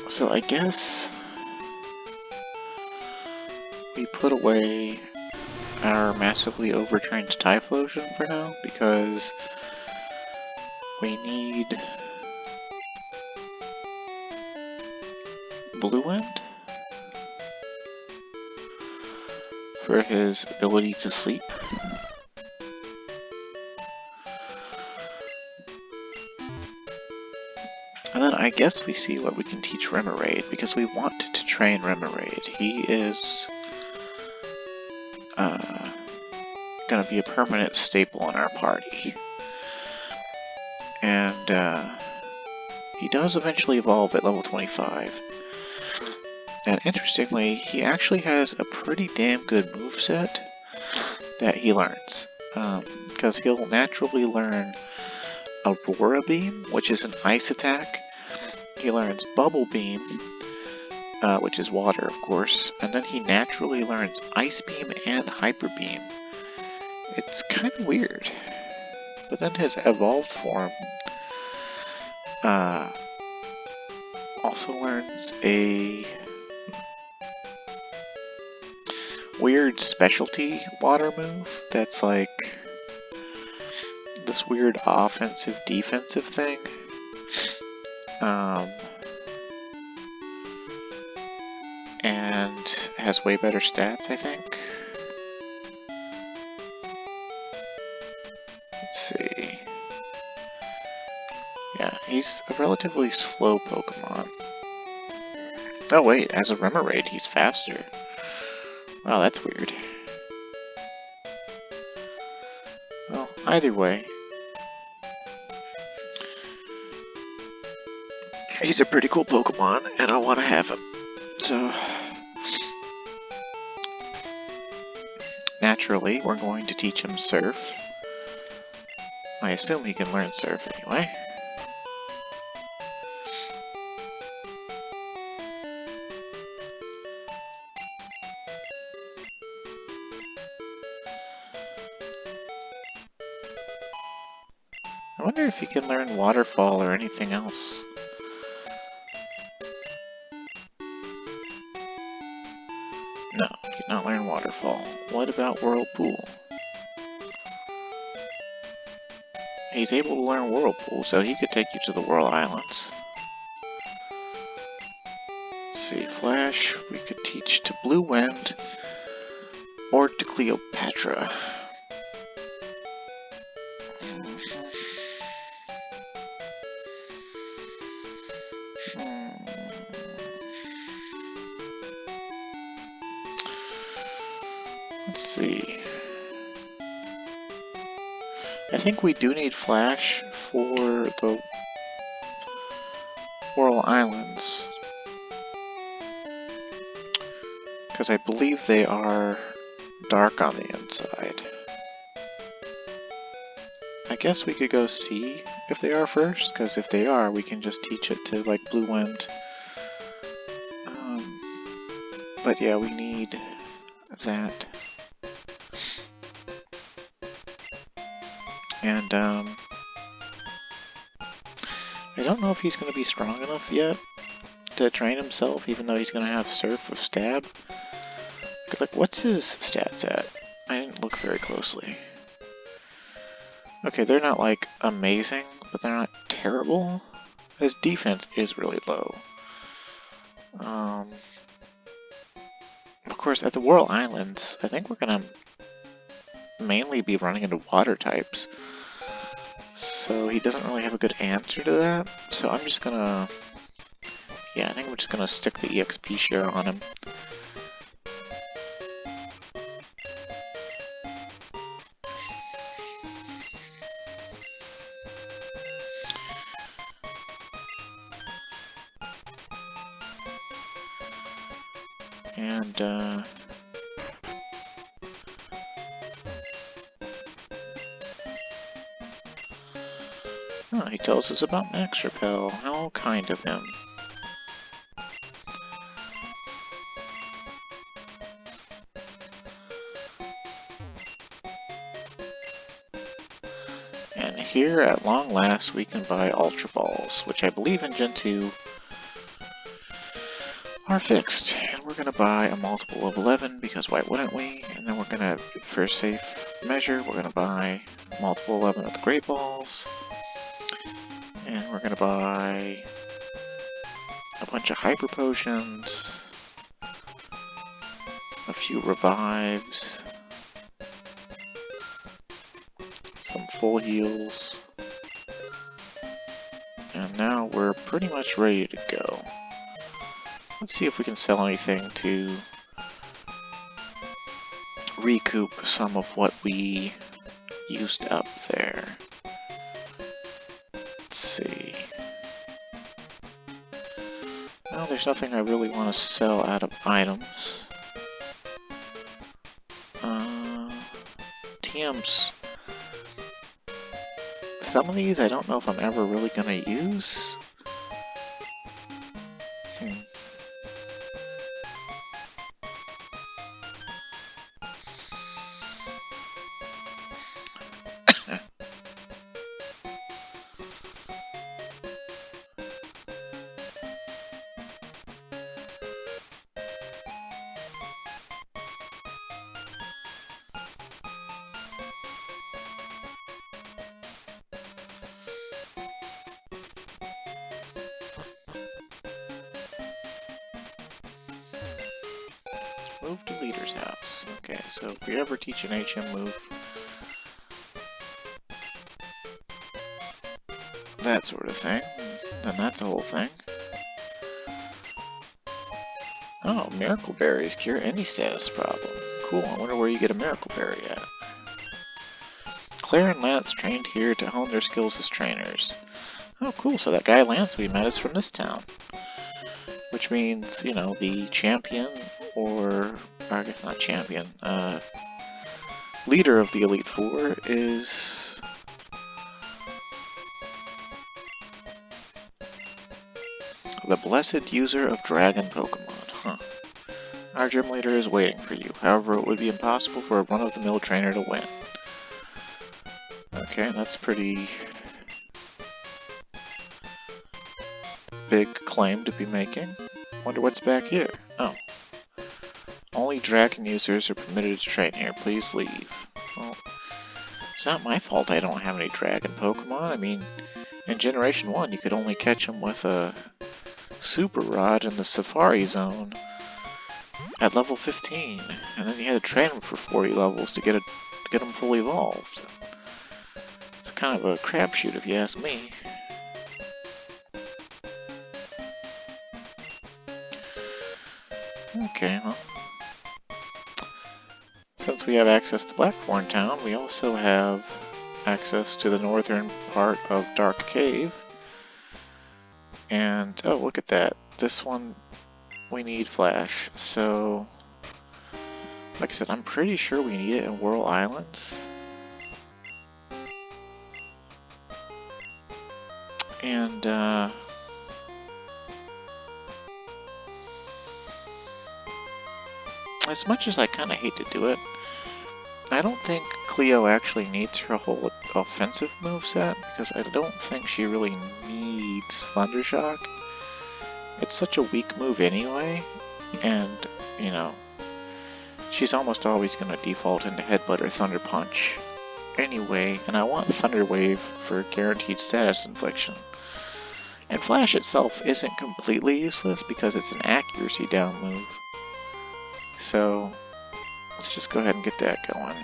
So I guess we put away our massively overtrained Typhlosion for now, because we need Blue Wind for his ability to sleep. And then I guess we see what we can teach Remoraid, because we want to train Remoraid. He is gonna be a permanent staple in our party. And he does eventually evolve at level 25. And interestingly, he actually has a pretty damn good moveset that he learns. Because he'll naturally learn Aurora Beam, which is an ice attack. He learns Bubble Beam, which is water, of course. And then he naturally learns Ice Beam and Hyper Beam. It's kind of weird. But then his evolved form also learns a weird specialty water move that's like this weird offensive defensive thing. And has way better stats, I think. He's a relatively slow Pokemon. Oh wait, as a Remoraid, he's faster. Wow, that's weird. Well, either way, he's a pretty cool Pokemon, and I want to have him. So, naturally, we're going to teach him Surf. I assume he can learn Surf anyway. I wonder if he can learn Waterfall or anything else. No, he cannot learn Waterfall. What about Whirlpool? He's able to learn Whirlpool, so he could take you to the Whirl Islands. Let's see, Flash, we could teach to Blue Wind, or to Cleopatra. Let's see. I think we do need Flash for the Whirl Islands, because I believe they are dark on the inside. I guess we could go see if they are first, because if they are, we can just teach it to, like, Blue Wind. But yeah, we need that. And, I don't know if he's going to be strong enough yet to train himself, even though he's going to have Surf of Stab. Like, what's his stats at? I didn't look very closely. Okay, they're not, like, amazing, but they're not terrible. His defense is really low. Of course, at the Whirl Islands, I think we're gonna mainly be running into water types. So he doesn't really have a good answer to that. So I'm just gonna... yeah, I think we're just gonna stick the EXP share on him. And, oh, he tells us about Max Repel. How kind of him. And here, at long last, we can buy Ultra Balls, which I believe in Gen 2 are fixed. And we're going to buy a multiple of 11, because why wouldn't we? And then we're going to, for safe measure, we're going to buy multiple 11 of the Great Balls. And we're going to buy a bunch of Hyper Potions, a few Revives, some Full Heals, and now we're pretty much ready to go. Let's see if we can sell anything to recoup some of what we used up there. Let's see. Well, there's nothing I really want to sell out of items. TMs. Some of these I don't know if I'm ever really going to use. Move to Leader's House. Okay, so if we ever teach an HM move, that sort of thing, then that's a whole thing. Oh, Miracle Berries cure any status problem. Cool, I wonder where you get a Miracle Berry at. Claire and Lance trained here to hone their skills as trainers. Oh, cool, so that guy Lance we met is from this town. Which means, you know, the champion, or I guess not champion, leader of the Elite Four is... the blessed user of dragon Pokemon. Huh. Our gym leader is waiting for you. However, it would be impossible for a run-of-the-mill trainer to win. Okay, that's pretty big claim to be making. Wonder what's back here. Oh. Only dragon users are permitted to train here. Please leave. Well, it's not my fault I don't have any dragon Pokemon. I mean, in Generation 1 you could only catch them with a Super Rod in the Safari Zone at level 15, and then you had to train them for 40 levels to get them fully evolved. It's kind of a crapshoot if you ask me. Okay, well, since we have access to Blackthorn Town, we also have access to the northern part of Dark Cave. And, oh, look at that. This one, we need Flash. So, like I said, I'm pretty sure we need it in Whirl Islands. And, as much as I kind of hate to do it, I don't think Cleo actually needs her whole offensive moveset, because I don't think she really needs Thunder Shock. It's such a weak move anyway, and, you know, she's almost always going to default into Headbutt or Thunder Punch anyway, and I want Thunder Wave for guaranteed status infliction. And Flash itself isn't completely useless because it's an accuracy down move. So, let's just go ahead and get that going.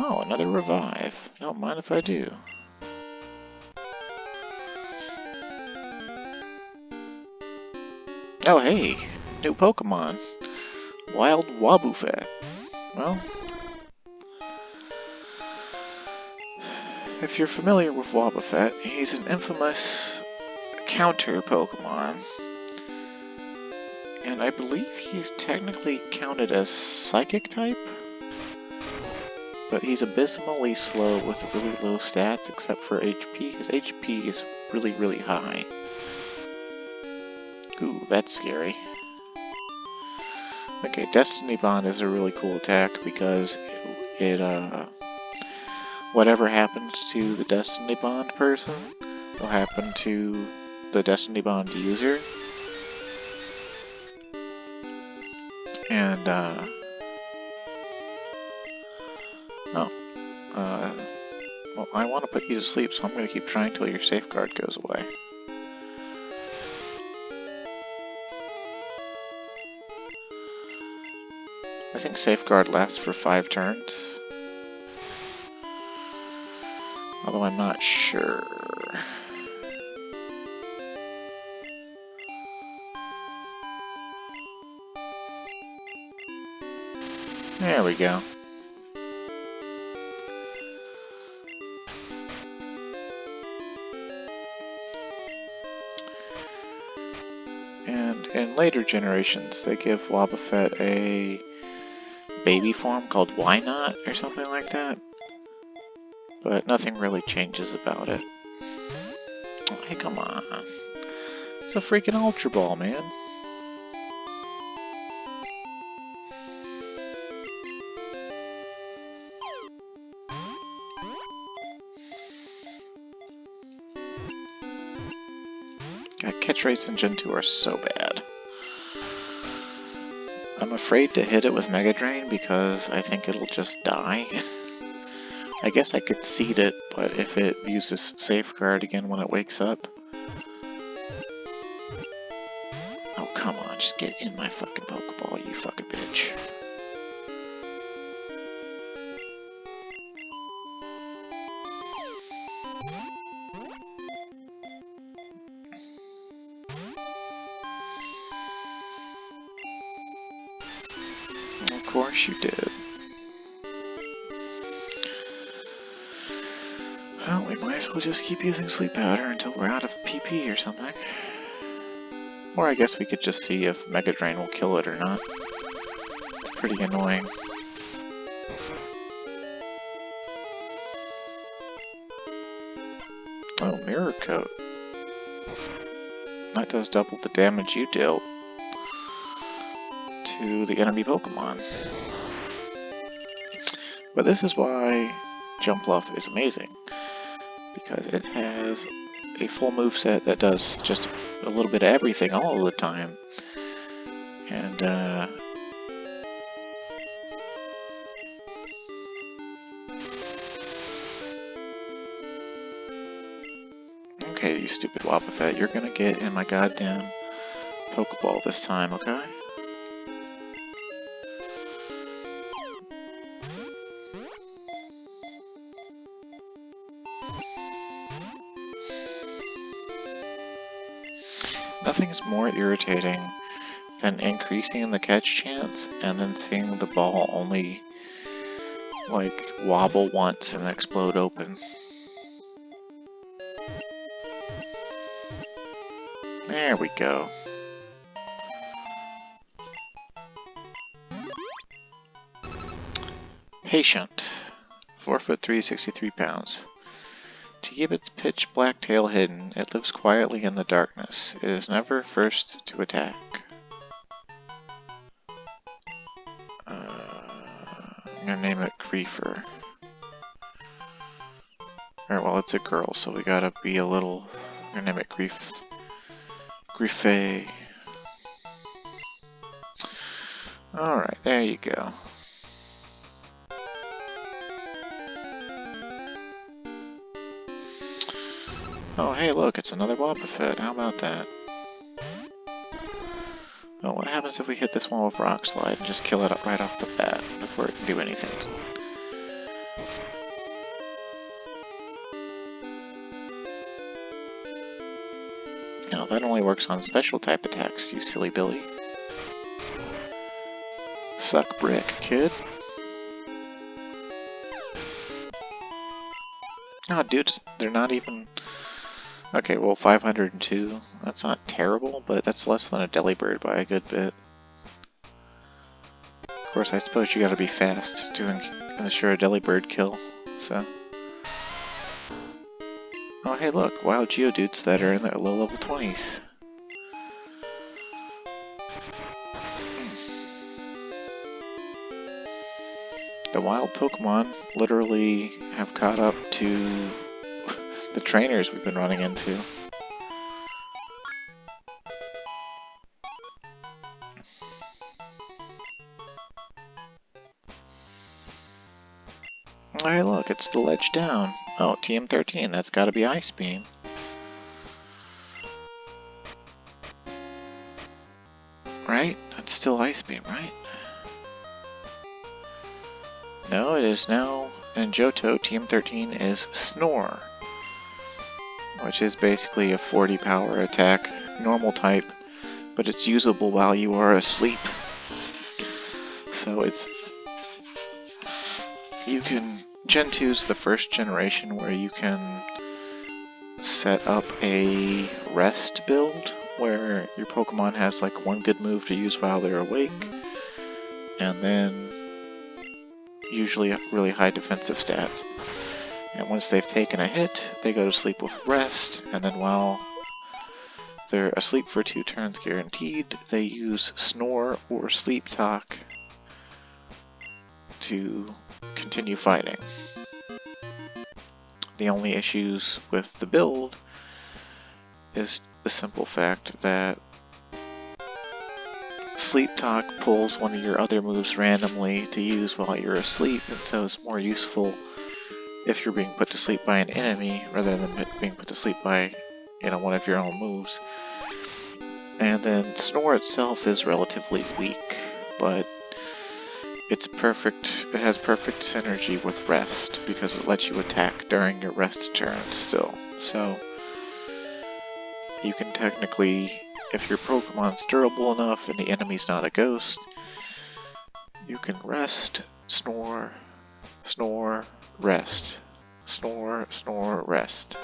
Oh, another revive. Don't mind if I do. Oh hey, new Pokemon. Wild Wobbuffet. Well, if you're familiar with Wobbuffet, he's an infamous counter Pokemon. And I believe he's technically counted as Psychic type? But he's abysmally slow with really low stats except for HP. His HP is really, really high. Ooh, that's scary. Okay, Destiny Bond is a really cool attack because it whatever happens to the Destiny Bond person will happen to the Destiny Bond user. And, well, I want to put you to sleep, so I'm going to keep trying till your safeguard goes away. I think safeguard lasts for 5 turns. Although I'm not sure. There we go. And in later generations, they give Wobbuffet a baby form called Why Not, or something like that. But nothing really changes about it. Oh, hey, come on. It's a freaking Ultra Ball, man. God, Catch Race and Gen 2 are so bad. I'm afraid to hit it with Mega Drain because I think it'll just die. I guess I could seed it, but if it uses Safeguard again when it wakes up... Oh, come on, just get in my fucking Pokeball, you fucking bitch. Of course you did. Well, we might as well just keep using Sleep Powder until we're out of PP or something. Or I guess we could just see if Mega Drain will kill it or not. It's pretty annoying. Oh, Mirror Coat. That does double the damage you dealt to the enemy Pokemon. But this is why Jumpluff is amazing. Because it has a full moveset that does just a little bit of everything all of the time. And, okay, you stupid Wobbuffet, you're gonna get in my goddamn Pokeball this time, okay? Nothing's more irritating than increasing the catch chance and then seeing the ball only, like, wobble once and explode open. There we go. Patient. 4'3", 63 pounds. To keep its pitch black tail hidden, it lives quietly in the darkness. It is never first to attack. I'm gonna name it Griefer. Or, well, it's a girl, so we gotta be a little... I'm gonna name it Griffe. Alright, there you go. Oh, hey, look, it's another Wobbuffet. How about that? Oh, what happens if we hit this one with Rock Slide and just kill it up right off the bat before it can do anything? No, that only works on special type attacks, you silly Billy. Suck brick, kid. Oh, dude, they're not even... Okay, well, 502, that's not terrible, but that's less than a Delibird by a good bit. Of course, I suppose you gotta be fast to ensure a Delibird kill, so... Oh, hey look, wild Geodudes that are in their low level 20s. The wild Pokemon literally have caught up to the trainers we've been running into. Oh, hey look, it's the ledge down. Oh, TM13, that's gotta be Ice Beam. Right? That's still Ice Beam, right? No, it is now, in Johto, TM13 is Snore. Which is basically a 40 power attack, normal type, but it's usable while you are asleep. So it's... You can... Gen 2 is the first generation where you can set up a rest build, where your Pokemon has like one good move to use while they're awake, and then usually really high defensive stats. And once they've taken a hit, they go to sleep with rest, and then while they're asleep for 2 turns guaranteed, they use Snore or Sleep Talk to continue fighting. The only issues with the build is the simple fact that Sleep Talk pulls one of your other moves randomly to use while you're asleep, and so it's more useful if you're being put to sleep by an enemy rather than being put to sleep by, one of your own moves. And then Snore itself is relatively weak, but it's perfect. It has perfect synergy with Rest because it lets you attack during your rest turn still. So you can technically, if your Pokemon's durable enough and the enemy's not a ghost, you can rest, snore, snore, rest, snore, snore, rest,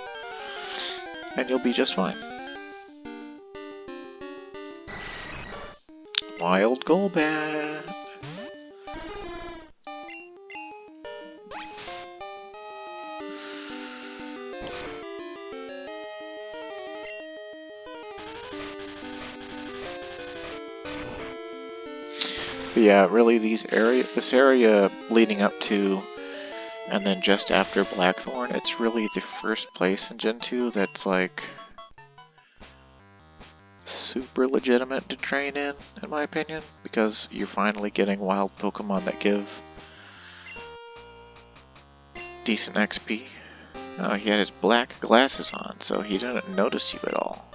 and you'll be just fine. Wild Golbat! But yeah, really this area leading up to and then just after Blackthorn, it's really the first place in Gen 2 that's like super legitimate to train in my opinion, because you're finally getting wild Pokemon that give decent XP. Oh, he had his black glasses on, so he didn't notice you at all.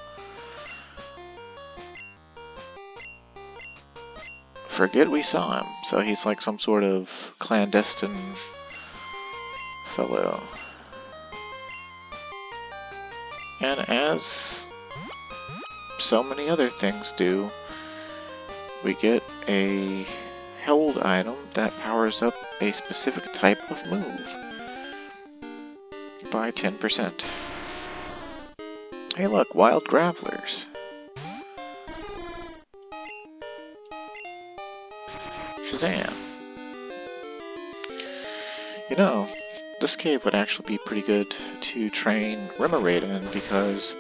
Forget we saw him, so he's like some sort of clandestine fellow. And as so many other things do, we get a held item that powers up a specific type of move by 10%. Hey look, wild Gravelers. Shazam. You know, this cave would actually be pretty good to train Remoraid in because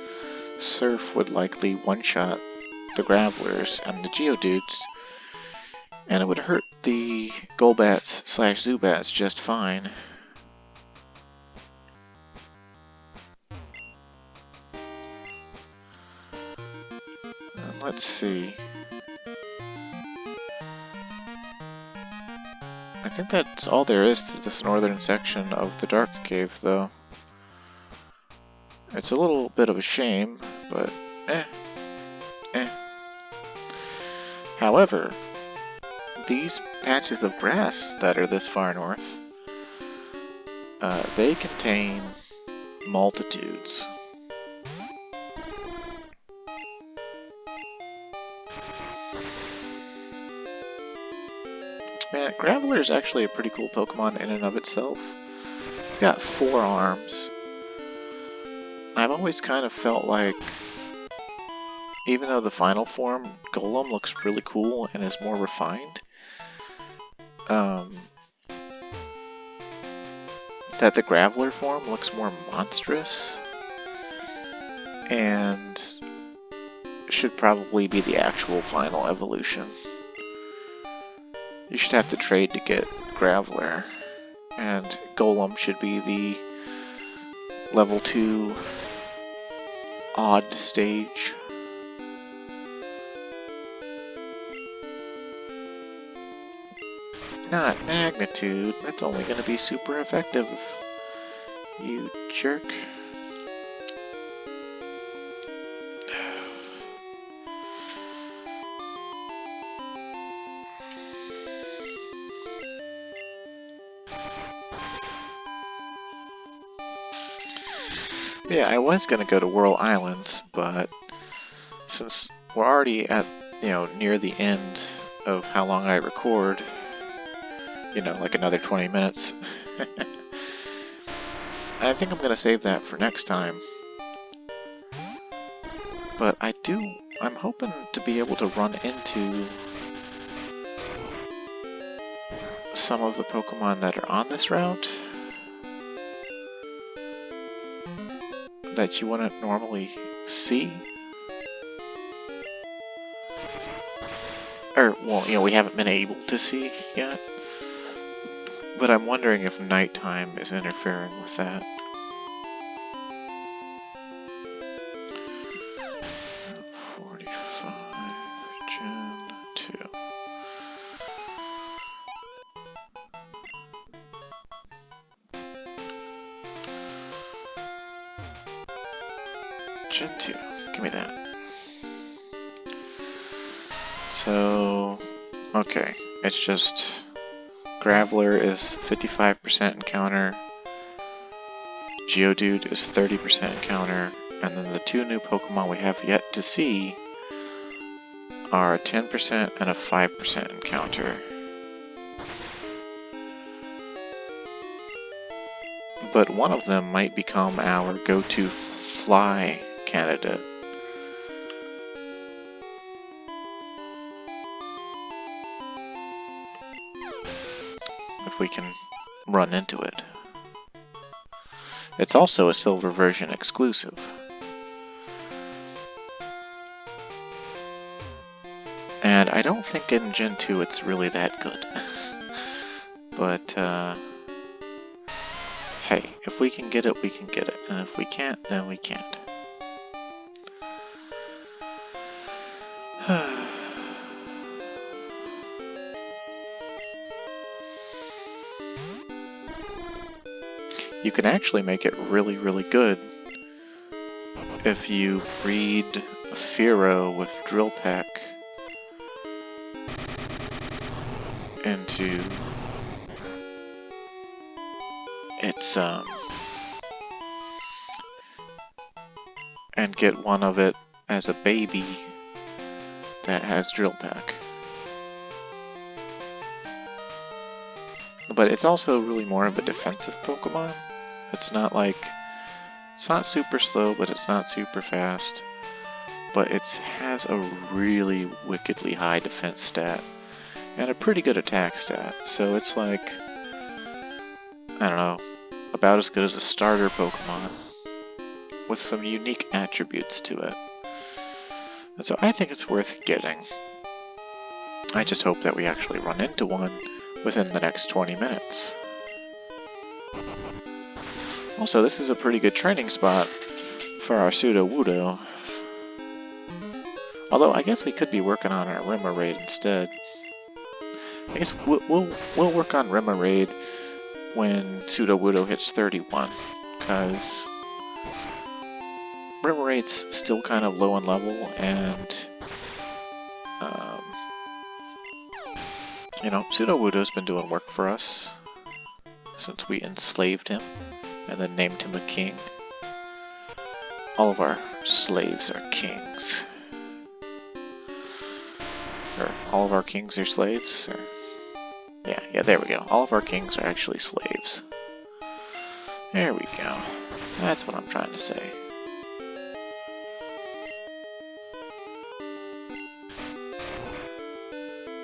Surf would likely one-shot the Gravelers and the Geodudes, and it would hurt the Golbats / Zubats just fine. Let's see. I think that's all there is to this northern section of the Dark Cave, though. It's a little bit of a shame, but eh. However, these patches of grass that are this far north, they contain multitudes. Man, Graveler is actually a pretty cool Pokemon in and of itself. It's got 4 arms. I've always kind of felt like, even though the final form, Golem, looks really cool and is more refined, that the Graveler form looks more monstrous and should probably be the actual final evolution. You should have to trade to get Graveler, and Golem should be the level 2 odd stage. Not magnitude, that's only going to be super effective, you jerk. Yeah, I was going to go to Whirl Islands, but since we're already at, near the end of how long I record, like another 20 minutes, I think I'm going to save that for next time. But I'm hoping to be able to run into some of the Pokemon that are on this route that you wouldn't normally see. Or, well, we haven't been able to see yet. But I'm wondering if nighttime is interfering with that. Gen 2. Gen 2. Give me that. So, okay. It's just Graveler is 55% encounter, Geodude is 30% encounter, and then the two new Pokemon we have yet to see are a 10% and a 5% encounter. But one of them might become our go-to fly candidate. If we can run into it. It's also a silver version exclusive. And I don't think in Gen 2 it's really that good. But, hey, if we can get it, we can get it. And if we can't, then we can't. You can actually make it really, really good if you breed a Fearow with Drill Peck into its, and get one of it as a baby that has Drill Peck. But it's also really more of a defensive Pokemon. It's not like, it's not super slow, but it's not super fast. But it has a really wickedly high defense stat and a pretty good attack stat. So it's like, I don't know, about as good as a starter Pokemon with some unique attributes to it. And so I think it's worth getting. I just hope that we actually run into one within the next 20 minutes. Also, this is a pretty good training spot for our Sudowoodo. Although, I guess we could be working on our Remoraid instead. I guess we'll work on Remoraid when Sudowoodo hits 31, because Remoraid's still kind of low in level, and you know, Sudowoodo's been doing work for us since we enslaved him and then named him a king. All of our slaves are kings. Or all of our kings are slaves? Or... Yeah, there we go. All of our kings are actually slaves. There we go. That's what I'm trying to say.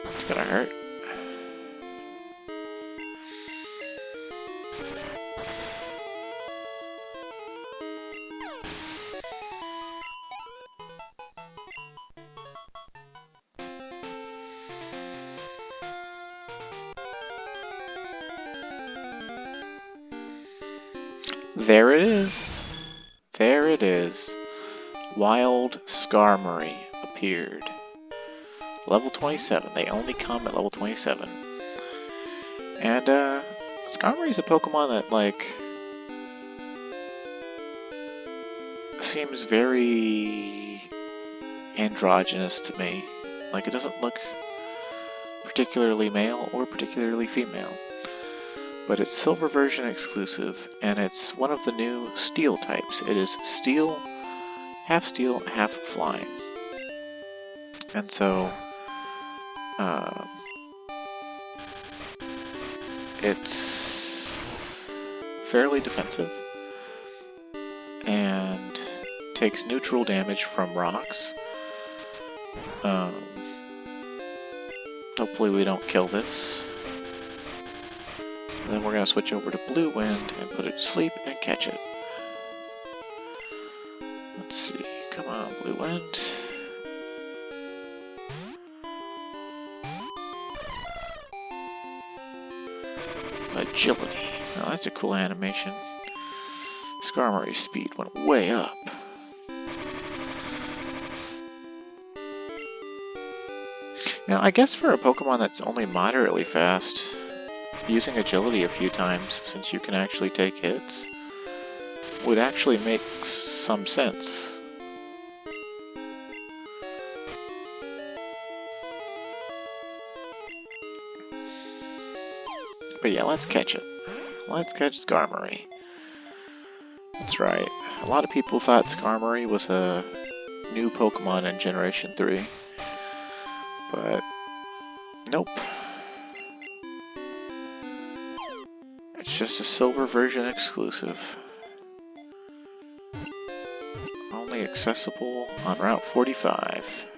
It's gonna hurt. There it is. There it is. Wild Skarmory appeared. Level 27. They only come at level 27. And, Skarmory's a Pokemon that, like, seems very androgynous to me. Like, it doesn't look particularly male or particularly female. But it's Silver version exclusive, and it's one of the new Steel types. It is Steel, half flying. And so, it's fairly defensive, and takes neutral damage from rocks. Hopefully we don't kill this. And then we're going to switch over to Blue Wind and put it to sleep and catch it. Let's see. Come on, Blue Wind. Agility. Now that's a cool animation. Skarmory's speed went way up. Now, I guess for a Pokemon that's only moderately fast, using agility a few times, since you can actually take hits, would actually make some sense. But yeah, let's catch it. Let's catch Skarmory. That's right. A lot of people thought Skarmory was a new Pokemon in Generation 3. But nope. It's just a silver version exclusive. Only accessible on Route 45.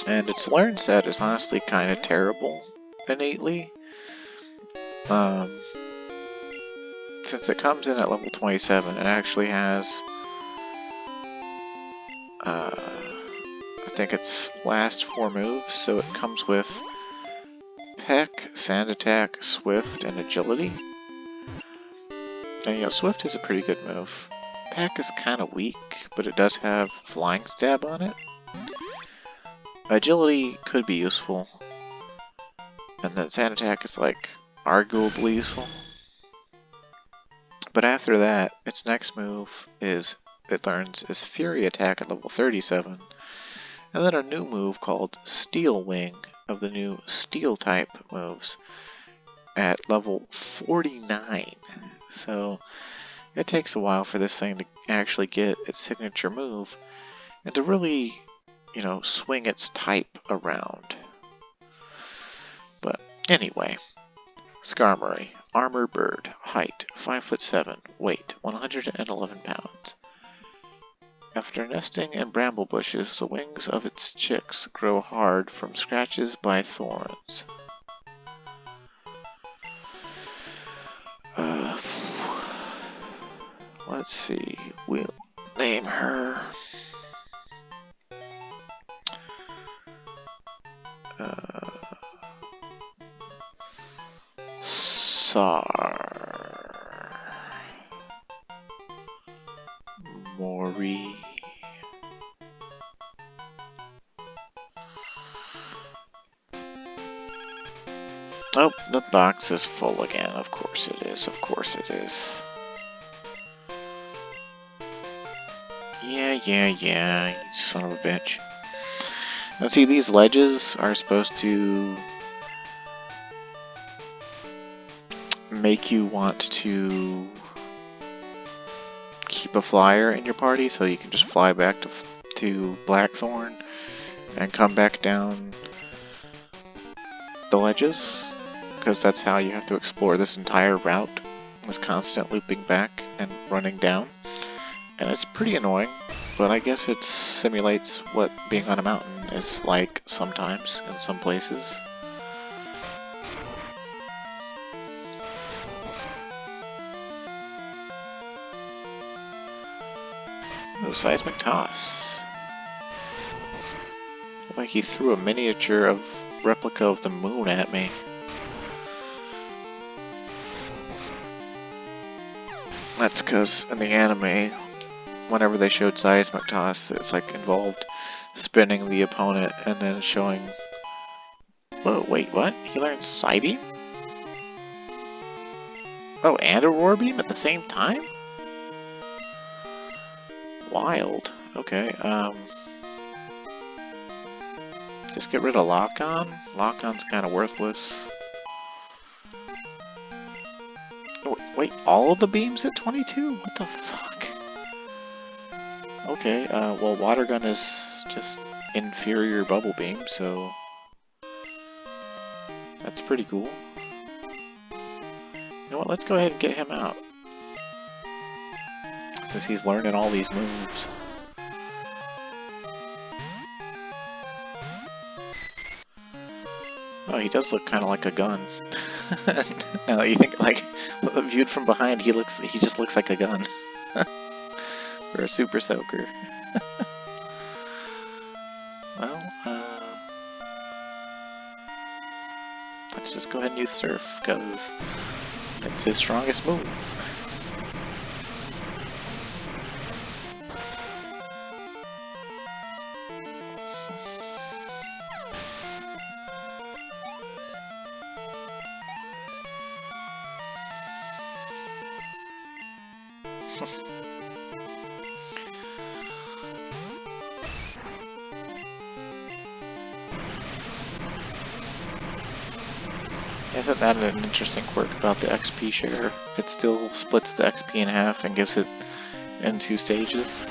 And its learn set is honestly kind of terrible innately. Since it comes in at level 27, it actually has I think its last 4 moves, so it comes with Peck, Sand Attack, Swift, and Agility. And you know, Swift is a pretty good move. Peck is kind of weak, but it does have Flying Stab on it. Agility could be useful. And then Sand Attack is like arguably useful. But after that, its next move is it learns is Fury Attack at level 37. And then a new move called Steel Wing of the new Steel type moves at level 49. So it takes a while for this thing to actually get its signature move and to really, you know, swing its type around. But anyway, Skarmory, Armor Bird, height 5'7", weight 111 pounds. After nesting in bramble bushes, the wings of its chicks grow hard from scratches by thorns. Let's see, we'll name her Mori. Oh, the box is full again. Of course it is. Of course it is. Yeah, you son of a bitch. Now see, these ledges are supposed to make you want to keep a flyer in your party so you can just fly back to Blackthorn and come back down the ledges, because that's how you have to explore this entire route, this constant looping back and running down. And it's pretty annoying, but I guess it simulates what being on a mountain is like sometimes in some places. Oh, Seismic Toss. Like he threw a miniature of replica of the moon at me. That's because in the anime, whenever they showed Seismic Toss, it's like involved spinning the opponent and then showing... Whoa, wait, what? He learned Psybeam? Oh, and a Roar Beam at the same time? Wild. Okay, just get rid of Lock-On? Lock-On's kind of worthless. Oh, wait, all of the beams at 22? What the fuck? Okay, well, Water Gun is just inferior Bubble Beam, so... that's pretty cool. You know what, let's go ahead and get him out. Since he's learning all these moves. Oh, he does look kind of like a gun. Now that you think, like, viewed from behind, he just looks like a gun. Or a Super Soaker. Well, let's just go ahead and use Surf, because it's his strongest move. Isn't that an interesting quirk about the XP share? It still splits the XP in half and gives it in 2 stages.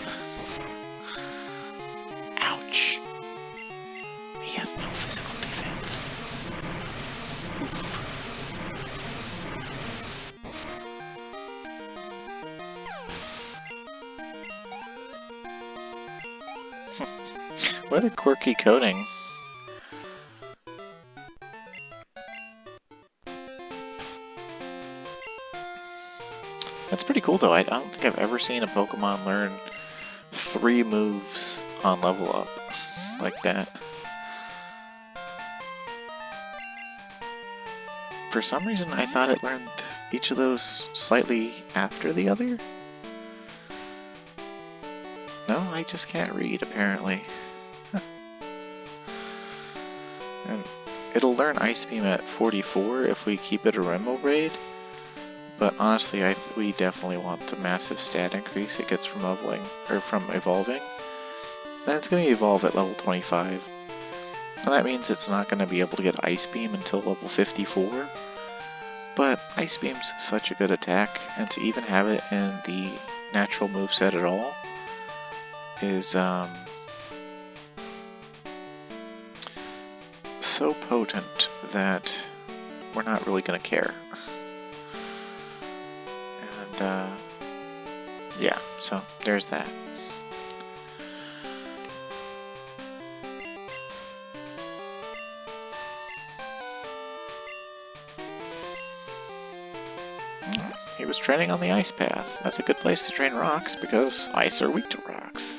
Ouch. He has no physical defense. Oof. What a quirky coding. That's pretty cool though. I don't think I've ever seen a Pokemon learn 3 moves on level up like that. For some reason I thought it learned each of those slightly after the other. No, I just can't read apparently. And it'll learn Ice Beam at 44 if we keep it a Remo raid. But honestly, we definitely want the massive stat increase it gets from evolving. Then it's going to evolve at level 25. And that means it's not going to be able to get Ice Beam until level 54. But Ice Beam's such a good attack, and to even have it in the natural moveset at all is so potent that we're not really going to care. Yeah, so there's that. He was training on the ice path. That's a good place to train rocks because ice are weak to rocks.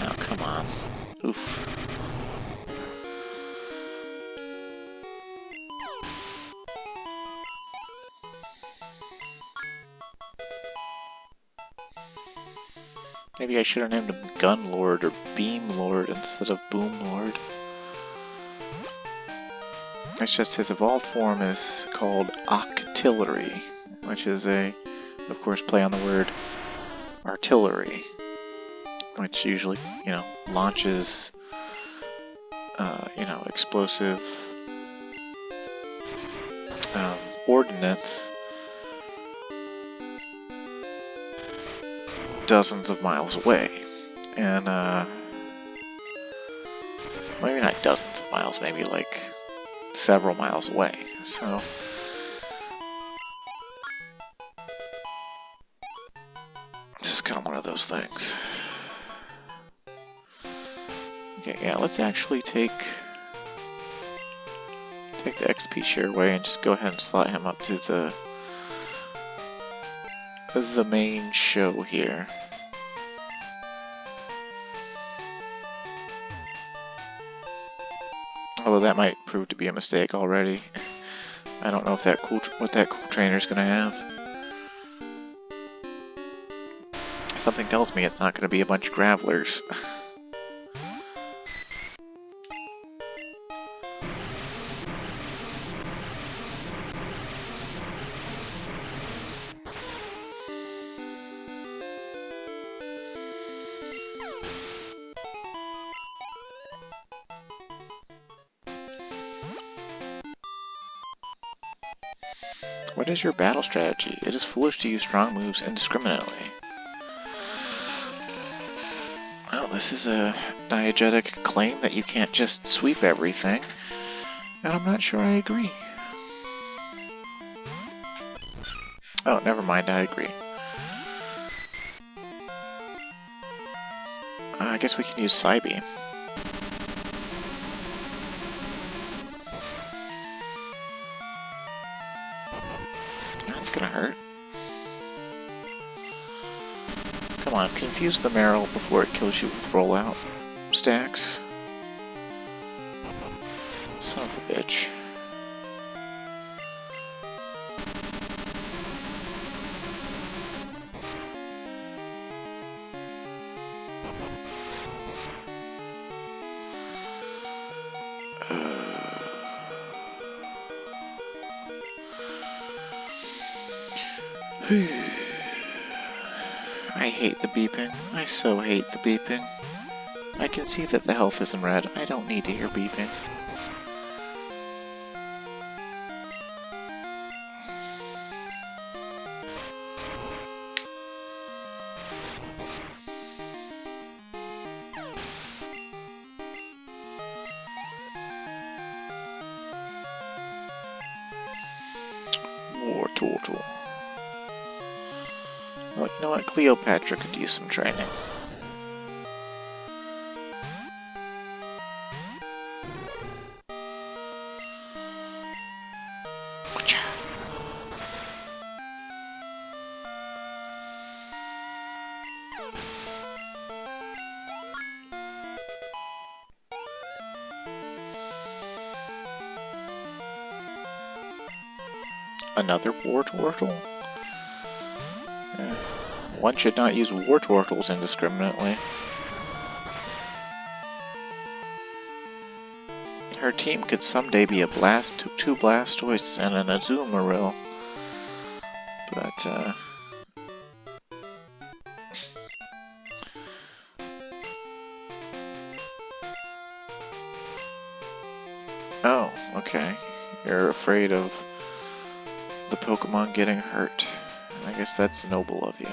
Oh, come on. Oof. Maybe I should have named him Gun Lord or Beam Lord instead of Boom Lord. It's just his evolved form is called Octillery, which is of course, play on the word artillery, which usually, launches, explosive ordnance dozens of miles away. And, maybe not dozens of miles, maybe like several miles away. So, just kind of one of those things. Okay, yeah, let's actually take the XP share away and just go ahead and slot him up to the main show here. Although that might prove to be a mistake already. I don't know if what that cool trainer's gonna have. Something tells me it's not gonna be a bunch of Gravelers. What is your battle strategy? It is foolish to use strong moves indiscriminately. Well, this is a diegetic claim that you can't just sweep everything, and I'm not sure I agree. Oh, never mind, I agree. I guess we can use Psybeam. That's gonna hurt. Come on, confuse the Meryl before it kills you with rollout stacks. Son of a bitch. I hate the beeping. I so hate the beeping. I can see that the health is in red. I don't need to hear beeping. War Turtle. Oh, you know what? Cleopatra could use some training. Another War Turtle? One should not use War Turtles indiscriminately. Her team could someday be a two Blastoises and an Azumarill. But, oh, okay. You're afraid of the Pokemon getting hurt. I guess that's noble of you.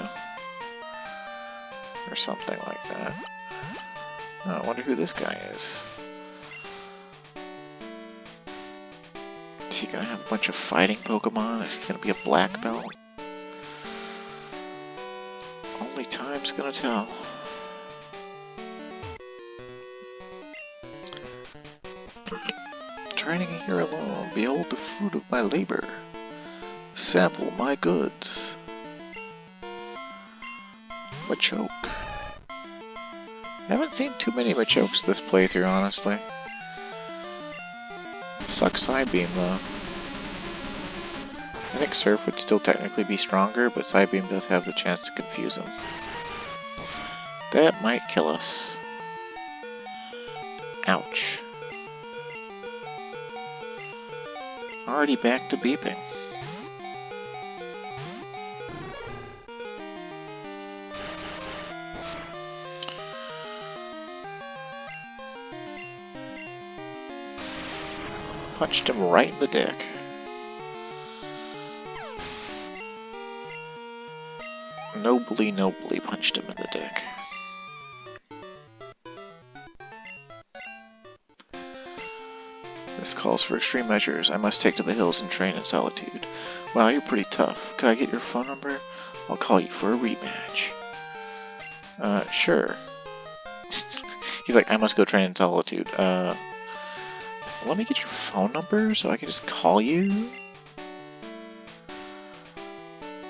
Or something like that. Oh, I wonder who this guy is. Is he gonna have a bunch of fighting Pokemon? Is he gonna be a black belt? Only time's gonna tell. Training here alone, behold the fruit of my labor. Sample my goods. Machoke. I haven't seen too many Machokes this playthrough, honestly. Sucks Psybeam, though. I think Surf would still technically be stronger, but Psybeam does have the chance to confuse him. That might kill us. Ouch. Already back to beeping. Punched him right in the dick. Nobly punched him in the dick. This calls for extreme measures. I must take to the hills and train in solitude. Wow, you're pretty tough. Could I get your phone number? I'll call you for a rematch. Sure. He's like, I must go train in solitude. Let me get your phone number so I can just call you.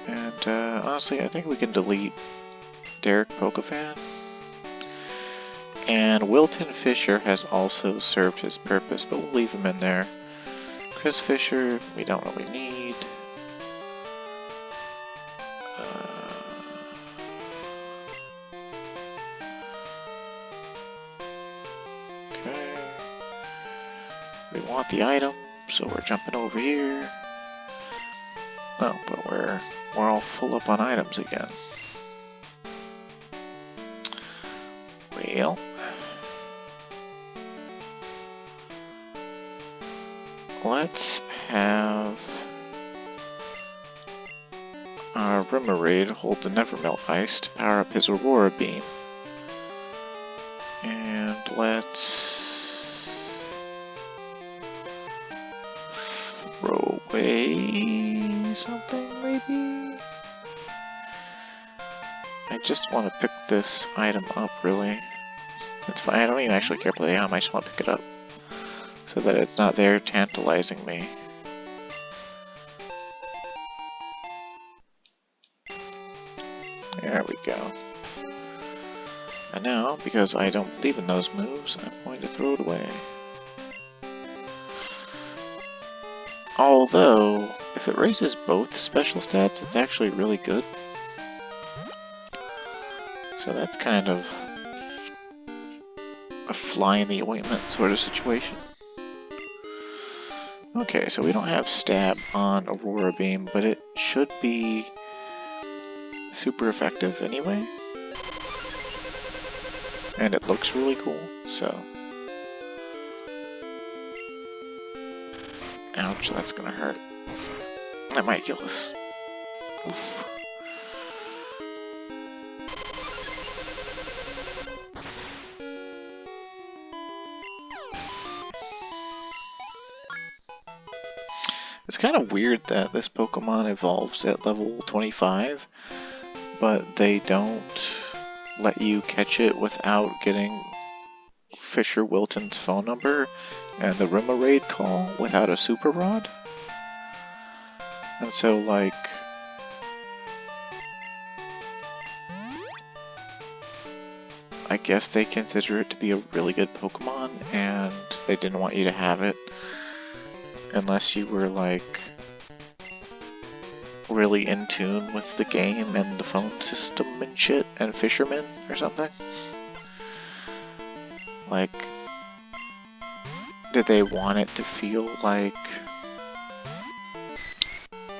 And, honestly, I think we can delete Derek Pokefan. And Wilton Fisher has also served his purpose, but we'll leave him in there. Chris Fisher, we don't really need. Okay. We want the item, so we're jumping over here. Oh, but we're all full up on items again. Well, let's have our Remoraid hold the Nevermelt Ice to power up his Aurora Beam. And let's throw away something, maybe? I just want to pick this item up, really. It's fine, I don't even actually care for the item, I just want to pick it up. So that it's not there tantalizing me. There we go. And now, because I don't believe in those moves, I'm going to throw it away. Although, if it raises both special stats, it's actually really good. So that's kind of a fly in the ointment sort of situation. Okay, so we don't have stab on Aurora Beam, but it should be super effective anyway. And it looks really cool, so... Ouch, that's gonna hurt. That might kill us. Oof. It's kind of weird that this Pokemon evolves at level 25, but they don't let you catch it without getting Fisher Wilton's phone number and the Remoraid call without a Super Rod. And so, like, I guess they consider it to be a really good Pokemon, and they didn't want you to have it unless you were, like, really in tune with the game and the phone system and shit, and fishermen or something. Like, did they want it to feel like...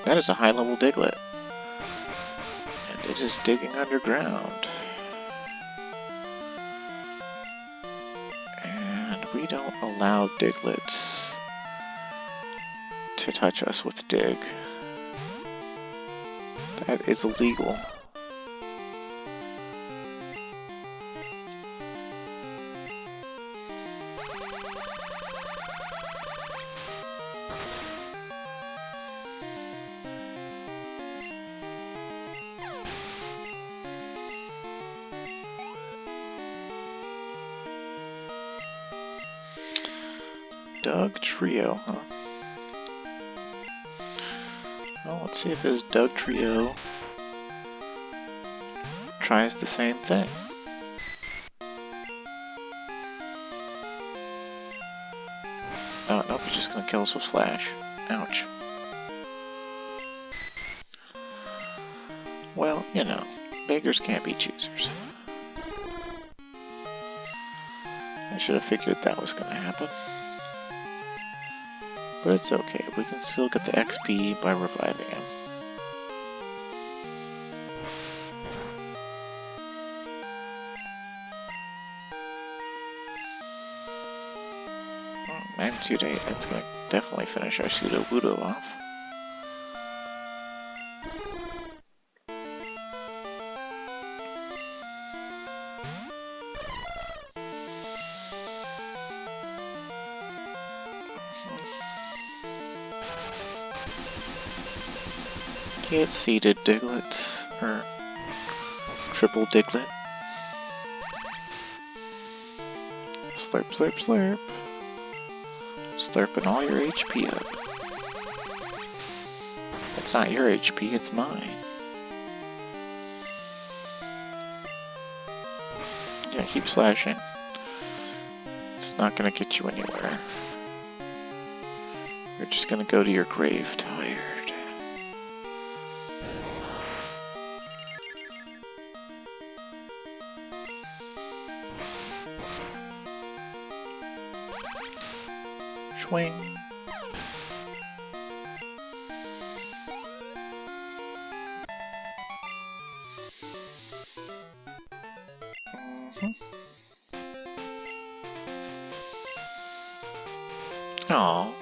That is a high-level Diglett. And it is digging underground. And we don't allow Diglets to touch us with Dig. That is illegal. Doug Trio, huh? Well, let's see if this Doug Trio tries the same thing. Oh, nope, he's just gonna kill us with Slash. Ouch. Well, you know, beggars can't be choosers. I should have figured that was gonna happen. But it's okay, we can still get the XP by reviving him. Magnitude 8, that's gonna definitely finish our Sudowoodo off. Get seated, Diglett, or triple Diglett. Slurp, slurp, slurp. Slurping all your HP up. It's not your HP, it's mine. Yeah, keep slashing. It's not gonna get you anywhere. You're just gonna go to your grave tired. Swing. Aww.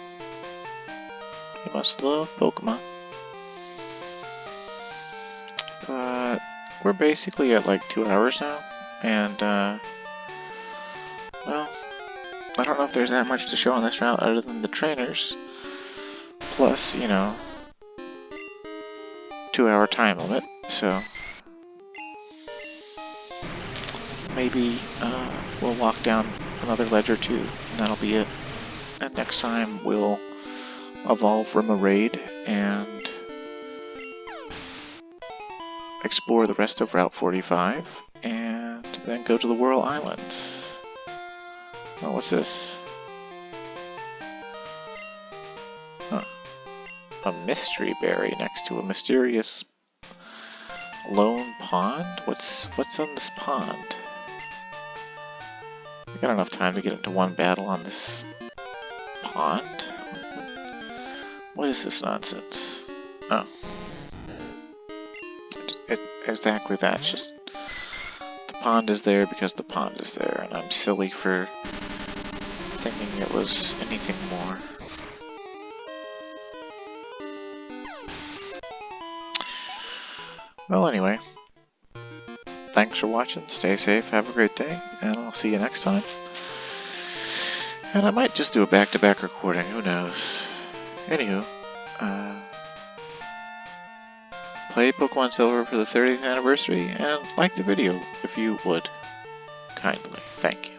You must love Pokemon. But we're basically at like 2 hours now, and well, I don't know if there's that much to show on this route other than the trainers. Plus, you know, 2-hour time limit, so maybe we'll lock down another ledge or two, and that'll be it. And next time we'll evolve Remoraid and explore the rest of Route 45, and then go to the Whirl Islands. Oh, what's this? Huh. A mystery berry next to a mysterious lone pond? What's on this pond? I got enough time to get into one battle on this pond? What is this nonsense? Oh. exactly that. It's just the pond is there because the pond is there, and I'm silly for thinking it was anything more. Well, anyway, thanks for watching, stay safe, have a great day, and I'll see you next time. And I might just do a back-to-back recording, who knows. Anywho, play Pokemon Silver for the 30th anniversary, and like the video if you would. Kindly, thank you.